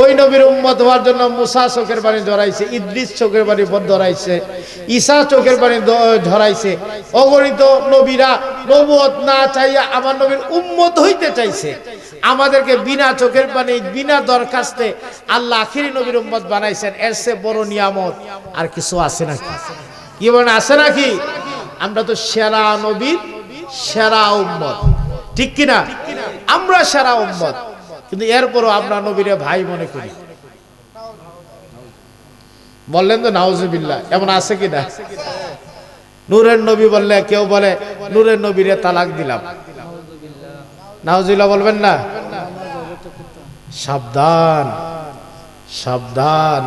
ওই নবীর উম্মত হওয়ার জন্য মুসা চোখের পানি ধরাইছে, ইদ্রিস চোখের পানি ধরাইছে, ঈসা চোখের পানি ধরাইছে। অগণিত নবীরা নবুয়ত না চাইয়া আমার নবীর উম্মত হইতে চাইছে। আমাদেরকে বিনা চোখের পানি, বিনা দরখাস্তে আল্লাহ আখিরি নবীর উম্মত বানাইছেন। এর চেয়ে বড় নিয়ামত আর কিছু আছে নাকি? কি বলেন, আছে নাকি? আমরা তো সেরা নবীর সেরা উম্মত, ঠিক কিনা? আমরা সেরা উম্মত, কিন্তু এরপরও আমরা নবীরে ভাই মনে করি। বললেন তো নাউজুবিল্লাহ। এমন আছে কিনা? নূরের নবী বললে কেউ বলে নূরের নবীরে তালাক দিলাম। নাউজুবিল্লাহ বলবেন না? সাবধান, সাবধান।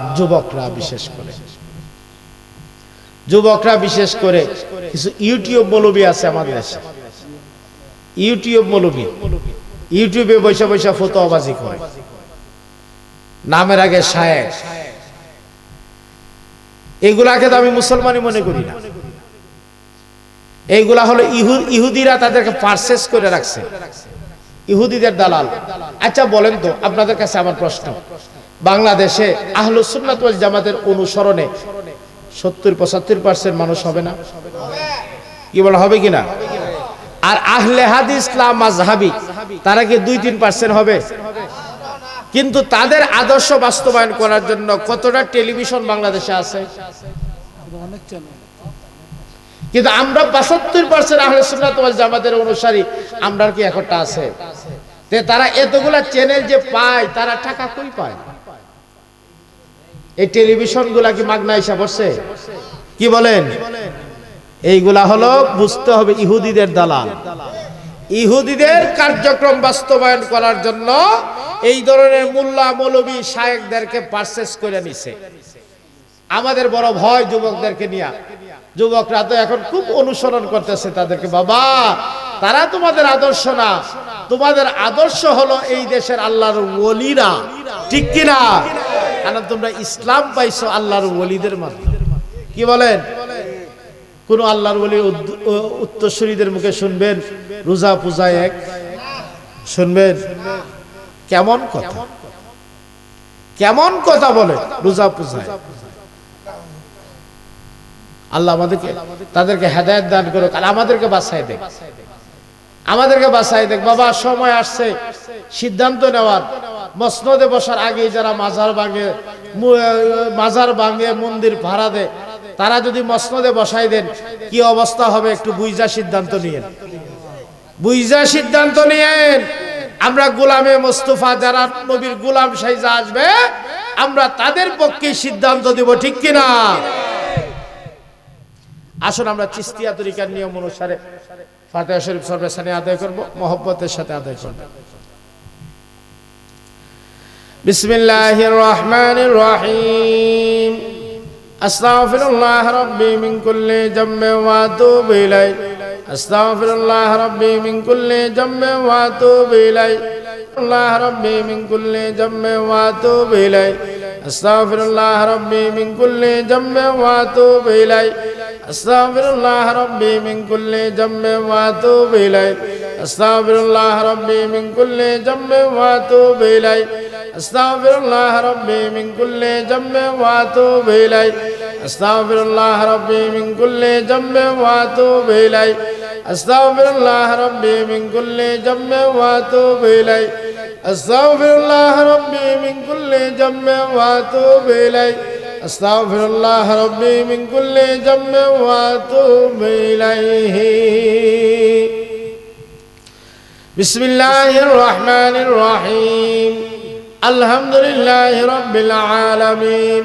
যুবকরা বিশেষ করে কিছু ইউটিউব মৌলবী আছে আমাদের দেশে। ইউটিউব মৌলবী ইউটিউবে বৈশা বৈশা ফতোয়াবাজি করে, নামের আগে শায়েখ। এইগুলাকে তো আমি মুসলমানই মনে করি না। এইগুলা হলো ইহুদিরা তাদেরকে পারচেজ করে রাখছে, ইহুদিদের দালাল। আচ্ছা বলেন তো, আপনাদের কাছে আমার প্রশ্ন, বাংলাদেশে আহলুস সুন্নাত ওয়াল জামাতের অনুসরণে 70-75% মানুষ হবে না? কি বলা হবে কিনা? আর আহলে হাদিস ইসলাম মাযহাবী তারা কি 2-3% হবে? কিন্তু তাদের আদর্শ বাস্তবায়ন করার জন্য কতটা টেলিভিশন বাংলাদেশে আছে? কিন্তু আমরা 75% আহলে সুন্নাত ওয়াল জামাতের অনুসারী, আমরা কি একটা আছে? তে তারা এতগুলা চ্যানেল যে পায়, তারা টাকা কই পায়? এই টেলিভিশন গুলা কি মাগনা হিসাব করছে? কি বলেন? এইগুলা হলো, বুঝতে হবে, ইহুদিদের দালাল। ইহুদিদের কার্যক্রম বাস্তবায়ন করার জন্য এই ধরনের মোল্লা মৌলবী শায়েখদেরকে পারচেজ করে নিছে। আমাদের বড় ভয় যুবকদেরকে নিয়ে। যুবকরা তো এখন খুব অনুসরণ করতেছে তাদেরকে। বাবা, তারা তোমাদের আদর্শ না, তোমাদের আদর্শ হলো এই দেশের আল্লাহর ওলিরা, ঠিক কিনা? কারণ তোমরা ইসলাম পাইছো আল্লাহর ওলিদের মাধ্যমে। কি বলেন? কোন আল্লাহর ওলির উত্তরসূরিদের মুখে শুনবেন রোজা পূজা এক, শুনবেন? কেমন কথা, কেমন কথা বলে রোজা পূজায়। আল্লাহ আমাদেরকে, তাদেরকে হেদায়েত দান করুক, আর আমাদেরকে বাঁচাই দেখ, আমাদেরকে বাঁচাই দেখ। বাবা, সময় আসছে সিদ্ধান্ত নেওয়ার। মসনদে বসার আগে যারা মাজার ভাঙে মন্দির ভাড়া দেয়, তারা যদি মসনদে বসাই দেন কি অবস্থা হবে একটু বুঝা সিদ্ধান্ত নিয়েন, বুঝা সিদ্ধান্ত নিয়েন। আমরা গোলামে মোস্তফা যারা নবীর গোলাম সাইজা আসবে, আমরা তাদের পক্ষে সিদ্ধান্ত দেব, ঠিক কিনা? আসুন আমরা চিশতিয়া তরিকার নিয়ম অনুসারে ফাতিহা শরীফ সর্বসানে আদায় করব, মহব্বতের সাথে আদায় করব। বিসমিল্লাহির রহমানির রহিম। আস্তাগফিরুল্লাহ রাব্বি মিন কুল্লি যামবি ওয়া আতুবু ইলাইহি। আস্তাগফিরুল্লাহ রাব্বি মিন কুল্লি যামবি ওয়া আতুবু ইলাইহি। আল্লাহ রাব্বি মিন কুল্লি যামবি ওয়া আতুবু ইলাইহি। আস্তাগফিরুল্লাহ রাব্বি মিন কুল্লি যামবি ওয়া আতুবু ইলাইহি। আস্তাগফিরুল্লাহ রাব্বি মিন কুল্লি যামবি ওয়া আতুবু ইলাইহি। আস্তাগফিরুল্লাহ রাব্বি মিন কুল্লি যামবি ওয়া আতুবু ইলাইহি। আস্তাগফিরুল্লাহ রাব্বি মিন কুল্লি যামবি ওয়া আতুবু ইলাইহি। আস্তাগফিরুল্লাহ রাব্বি মিন কুল্লি যামবি ওয়া আতুবু ইলাইহি। আস্তাগফিরুল্লাহ রাব্বি মিন কুল্লি যামবি ওয়া আতুবু ইলাইহি। আস্তাগফিরুল্লাহ রাব্বি মিন কুল্লি যামবি ওয়া আতুবু ইলাইহি। আস্তাগফিরুল্লাহ রাব্বি মিন কুল্লি যামবি ওয়া আতুবু ইলাইহি। বিসমিল্লাহির রহমানির রহিম। আলহামদুলিল্লাহি রাব্বিল আলামিন।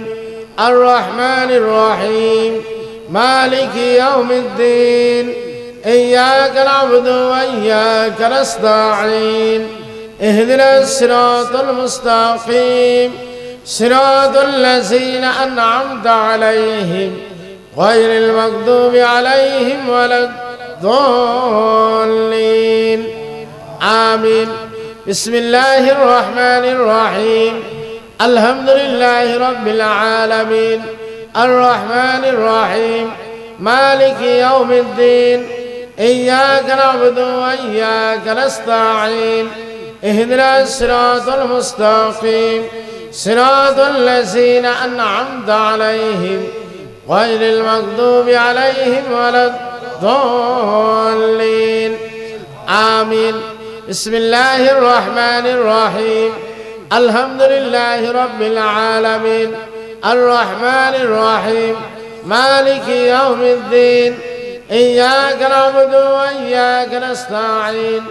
আর রহমানির রহিম। মালিকি ইয়াউমিদ্দিন। ইয়্যাকা না'বুদু ওয়া ইয়্যাকা নাস্তাঈন। ইহদিনাস সিরাতাল মুস্তাকিম। সিরাতাল লাযীনা আন'আমতা আলাইহিম গায়রিল মাগদুবি আলাইহিম ওয়ালাদ-দাল্লিন। আমিন। বিসমিল্লাহির রহমানির রহিম। আলহামদুলিল্লাহি রাব্বিল আলামিন। আর রহমানির রহিম। মালিকি ইয়াউমিদ্দিন। إياك نعبد وإياك نستعين اهدنا الصراط المستقيم صراط الذين أنعمت عليهم غير المغضوب عليهم ولا الضالين آمين بسم الله الرحمن الرحيم الحمد لله رب العالمين الرحمن الرحيم مالك يوم الدين إياك نعبد وإياك نستعين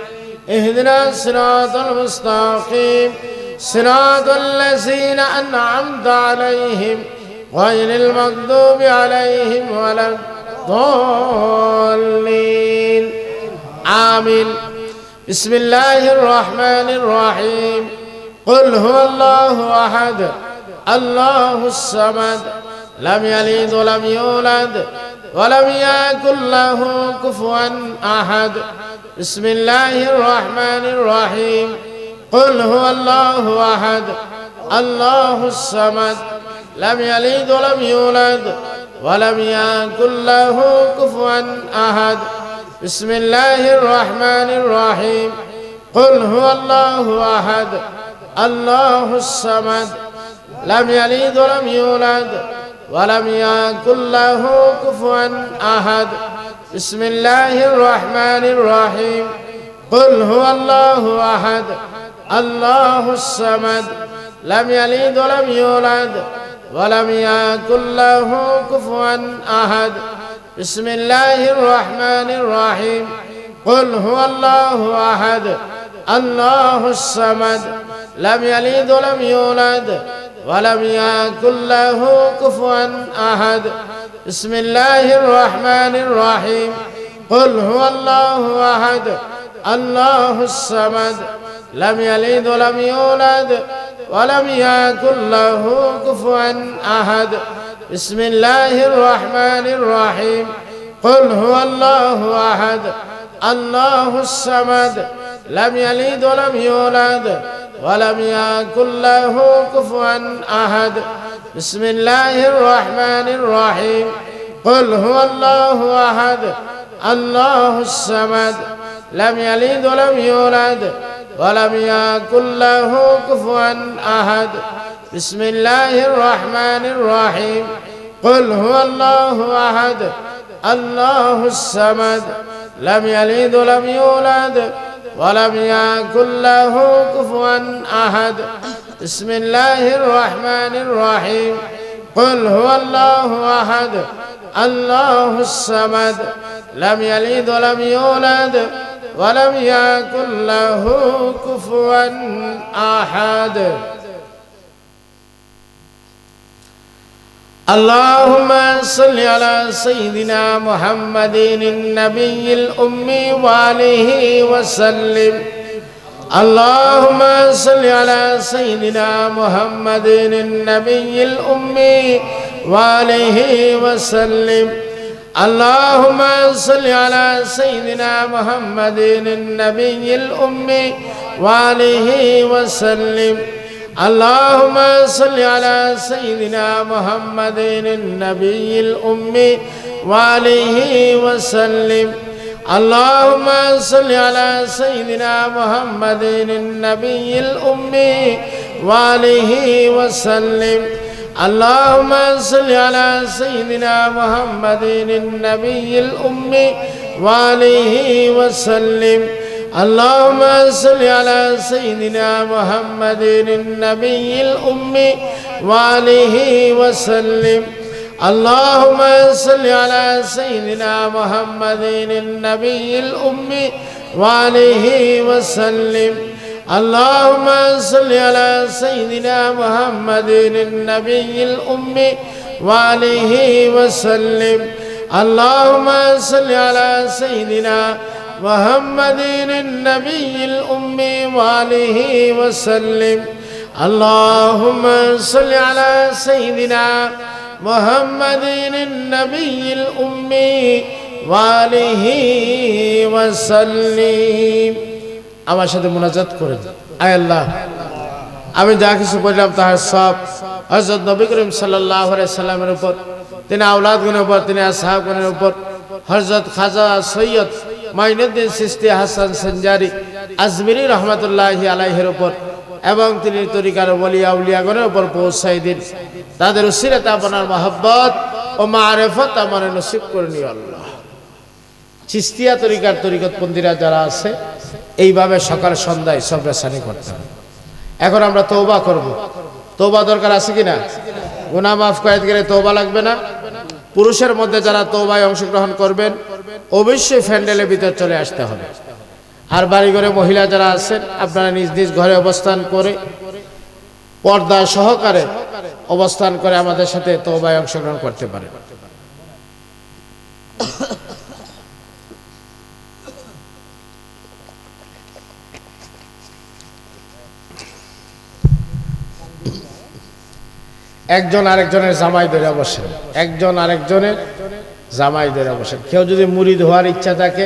اهدنا الصراط المستقيم صراط الذين أنعمت عليهم غير المغضوب عليهم ولا الضالين آمين بسم الله الرحمن الرحيم قل هو الله أحد الله الصمد لم يلد ولم يولد ولم يكن له كفوا أحد بسم الله الرحمن الرحيم قل هو الله أحد الله الصمد لم يلد ولم يولد ولم يكن له كفوا أحد بسم الله الرحمن الرحيم قل هو الله أحد الله الصمد لم يلد ولم يولد ولم يكن له كفوا أحد بسم الله الرحمن الرحيم قل هو الله أحد الله الصمد لم يلد ولم يولد ولم يكن له كفوا أحد بسم الله الرحمن الرحيم قل هو الله أحد الله الصمد لم يلد ولم يولد ولم يكن له كفوا أحد بسم الله الرحمن الرحيم قل هو الله أحد الله الصمد لم يلد ولم يولد ولم يكن له كفوا أحد بسم الله الرحمن الرحيم قل هو الله أحد الله الصمد لم يلد ولم يولد ولم يكن له كفوا أحد بسم الله الرحمن الرحيم قل هو الله أحد الله الصمد لم يلد ولم يولد ولم يكن له كفوا أحد بسم الله الرحمن الرحيم قل هو الله أحد الله الصمد لم يلد ولم يولد ولم يكن له كفوا أحد بسم الله الرحمن الرحيم قل هو الله أحد الله الصمد لم يلد ولم يولد ولم يكن له كفوا أحد اللهم صل على سيدنا محمد النبي الأمي وآله وسلم اللهم صل على سيدنا محمد النبي الأمي وآله وسلم اللهم صل على سيدنا محمد النبي الأمي وآله وسلم اللهم صل على سيدنا محمد النبي الأمي وآله وسلم اللهم صل على سيدنا محمد النبي الأمي وآله وسلم اللهم صل على سيدنا محمد النبي الأمي وآله وسلم اللهم صل على سيدنا محمد النبي الأمي وآله وسلم اللهم صل على سيدنا محمد النبي الأمي وآله وسلم اللهم صل على سيدنا محمد النبي الأمي وآله وسلم اللهم صل على سيدنا محمد النبي الأمي وآله وسلم اللهم صل على سيدنا محمد النبي الأمي وآله وسلم আমার সাথে মুনাজাত করেন আয় আল্লাহ আমি যা কিছু বললাম তার সব হযরত নবী করিম সাল্লাল্লাহু আলাইহি সাল্লামের উপর তিনি আওলাদগণের উপর তিনি আসহাবগণের উপর হযরত খাজা সৈয়দ মাইনুদ্দিন চিশতি হাসান সঞ্জারি আজমিরি রহমতুল্লাহি আলাইহির উপর এবং তিনি তরিকার ওলি আউলিয়াগণের উপর পৌঁছাই দিন। তাদের উসিলাতে আপনার মহব্বত ও মারিফত আমার নসিব করে নিও আল্লাহ। চিশতিয়া তরিকার তরিকতপন্থীরা যারা আছে এইভাবে সকাল সন্ধ্যায় সবরেসানি করতে হবে। এখন আমরা তওবা করব। তওবা দরকার আছে কিনা? গুনাহ মাফ করে গেলে তওবা লাগবে না? পুরুষের মধ্যে যারা তওবায় অংশগ্রহণ করবেন অবশ্যই প্যান্ডেলের ভিতর চলে আসতে হবে। আর বাড়িঘরে মহিলা যারা আছেন আপনারা নিজ নিজ ঘরে অবস্থান করে পর্দা সহকারে অবস্থান করে আমাদের সাথে তওবায় অংশগ্রহণ করতে পারেন। একজন আরেকজনের জামাই ধরে বসেন, একজন আরেকজনের জামাই ধরে বসেন। কেউ যদি মুরিদ হওয়ার ইচ্ছা থাকে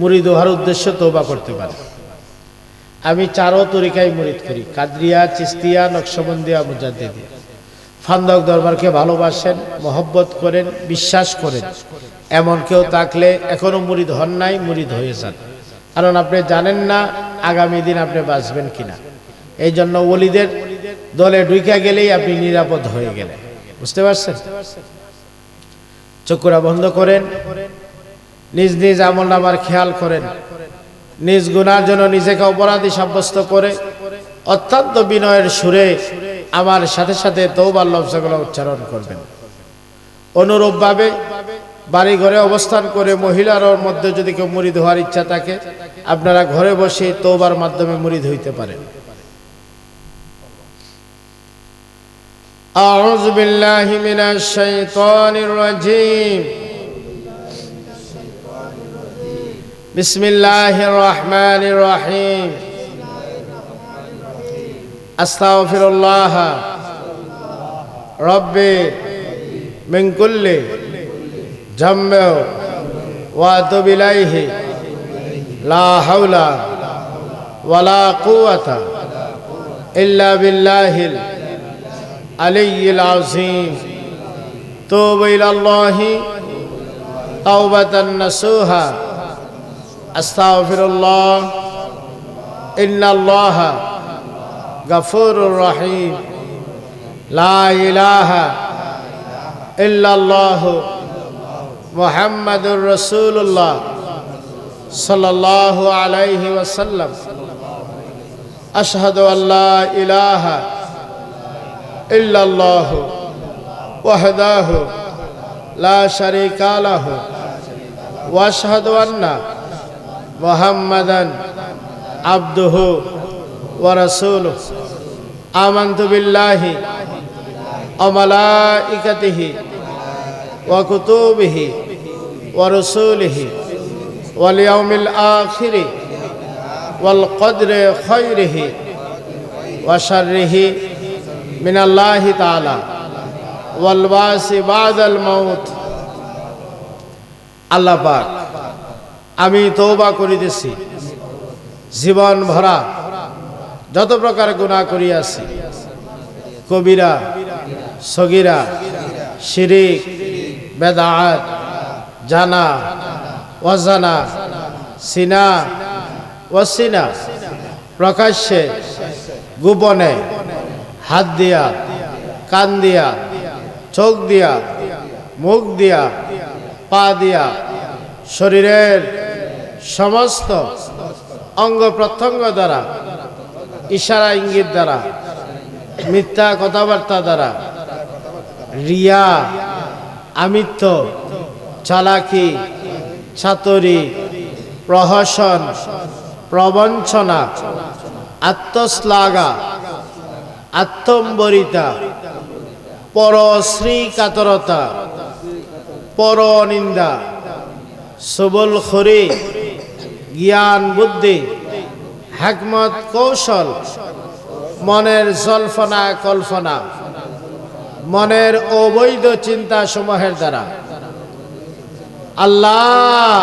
মুরিদ হওয়ার উদ্দেশ্য তওবা করতে পারে। আমি চারো তরিকায় মুরিদ করি, কাদরিয়া, চিশতিয়া, নকশবন্দিয়া, মুজাদ্দিদিয়া। ফান্দক দরবারকে ভালোবাসেন, মহব্বত করেন, বিশ্বাস করেন, এমন কেউ থাকলে এখনো মুরিদ হন নাই, মুরিদ হয়ে যান। কারণ আপনি জানেন না আগামী দিন আপনি বাঁচবেন কিনা। এই জন্য ওলিদের দলে ঢুকে গেলেই আপনি নিরাপদ হয়ে গেলেন। বুঝতে পারছেন? চক্ষুরা বন্ধ করেন, নিজ নিজ আমলনামার খেয়াল করেন, নিজ গুনার জন্য নিজেকে অপরাধী সাব্যস্ত করে অত্যন্ত বিনয়ের সুরে আমার সাথে সাথে তওবার লফজগুলো উচ্চারণ করবেন। অনুরূপভাবে বাড়ি ঘরে অবস্থান করে মহিলার মধ্যে যদি কেউ মুরিদ হওয়ার ইচ্ছা থাকে আপনারা ঘরে বসে তওবার মাধ্যমে মুরিদ হইতে পারেন। আউযু বিল্লাহি মিনাশ শাইতানির রাজীম। বিসমিল্লাহির রহমানির রহিম। আস্তাগফিরুল্লাহ রাব্বি মিন কুল্লি যামবি ওয়া আতুবু ইলাইহি লা হাওলা ওয়ালা কুওয়াতা ইল্লা বিল্লাহিল আলিয়্যিল আযীম। তুবু ইলাল্লাহি তাওবাতান নাসুহা। আস্তাগফিরুল্লাহ ইন্নাল্লাহা গফুরুর রহিম। লা ইলাহা ইল্লাল্লাহ মুহাম্মাদুর রাসূলুল্লাহ সাল্লাল্লাহু আলাইহি ওয়াসাল্লাম। আশহাদু আল্লা ইলাহা ইল্লাল্লাহ ওয়াহদাহু লা শারীকা লাহু ওয়া আশহাদু আন্না মুহাম্মাদান আবদুহু ওয়া রাসূলুহু। আমানতু বিল্লাহি ওয়া মালাইকাতিহি ওয়া কুতুবিহি ওয়া রাসূলিহি ওয়াল ইয়াউমিল আখিরি ওয়াল কদরি খায়রিহি ওয়া শাররিহি মিনাল্লাহি তাআলা ওয়াল বাসি বাদাল মাউত। আল্লাহ পাক, আমি তওবা করিতেছি জীবন ভরা যত প্রকার গুনাহ করিয়াছি, কবিরা সগীরা, শিরিক, বেদাত, জানা অজানা, সিনা ওয়াসিনা, প্রকাশ্যে গোপনে, হাত দিয়া, কান দিয়া, চোখ দিয়া, মুখ দিয়া, পা দিয়া, শরীরের সমস্ত অঙ্গ প্রত্যঙ্গ দ্বারা, ইশারা ইঙ্গিত দ্বারা, মিথ্যা কথাবার্তা দ্বারা, রিয়া, আমিত্ব, চালাকি, চাতুরি, প্রহসন, প্রবঞ্চনা, আত্মশ্লাঘা, আত্মম্বরিতা, পরশ্রীকাতরতা, পরনিন্দা, সবলখড়ি, জ্ঞান বুদ্ধি, হিকমত কৌশল, মনের জল্পনা কল্পনা, মনের অবৈধ চিন্তা সমূহের দ্বারা আল্লাহ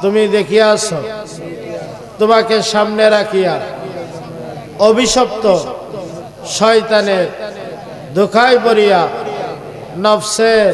তুমি দেখিয়াছ, তোমাকে সামনে রাখিয়া অভিশপ্ত শয়তানের ধোঁকায় পড়িয়া নফসের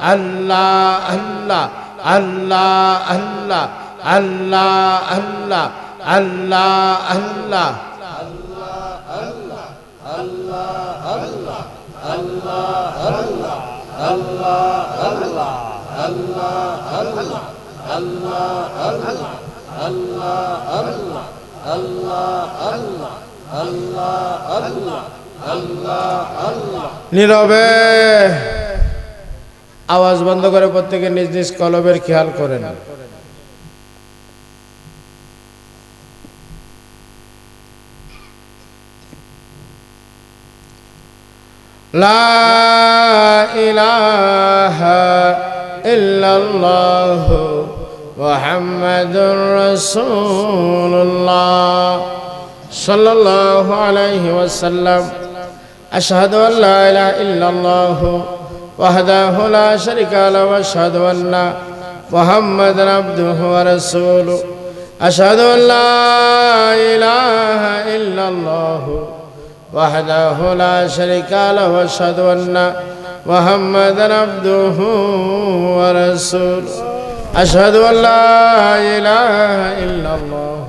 আল্লাহ আল্লাহ আল্লাহ আল্লাহ আল্লাহ আল্লাহ আল্লাহ নীরবে আওয়াজ বন্ধ করে প্রত্যেকে নিজ নিজ কলবের খেয়াল করেন। লা ইলাহা ইল্লাল্লাহ মুহাম্মাদুর রাসূলুল্লাহ সাল্লাল্লাহু আলাইহি ওয়াসাল্লাম। আশহাদু আল্লা ইলাহা ইল্লাল্লাহ ওয়াহদাহু লা শারীকা লাহু ওয়া আশহাদু আন্না মুহাম্মাদান আবদুহু ওয়া রাসূলুহু। আশহাদু আল্লা ইলাহা ইল্লাল্লাহ ওয়াহদাহু লা শারীকা লাহু ওয়া আশহাদু আন্না মুহাম্মাদান আবদুহু ওয়া রাসূলুহু। আশহাদু আল্লা ইলাহা ইল্লাল্লাহ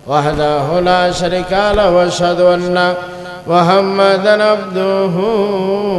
ওয়াহদাহু লা শারীকা লাহু ওয়া আশহাদু আন্না মুহাম্মাদান আবদুহু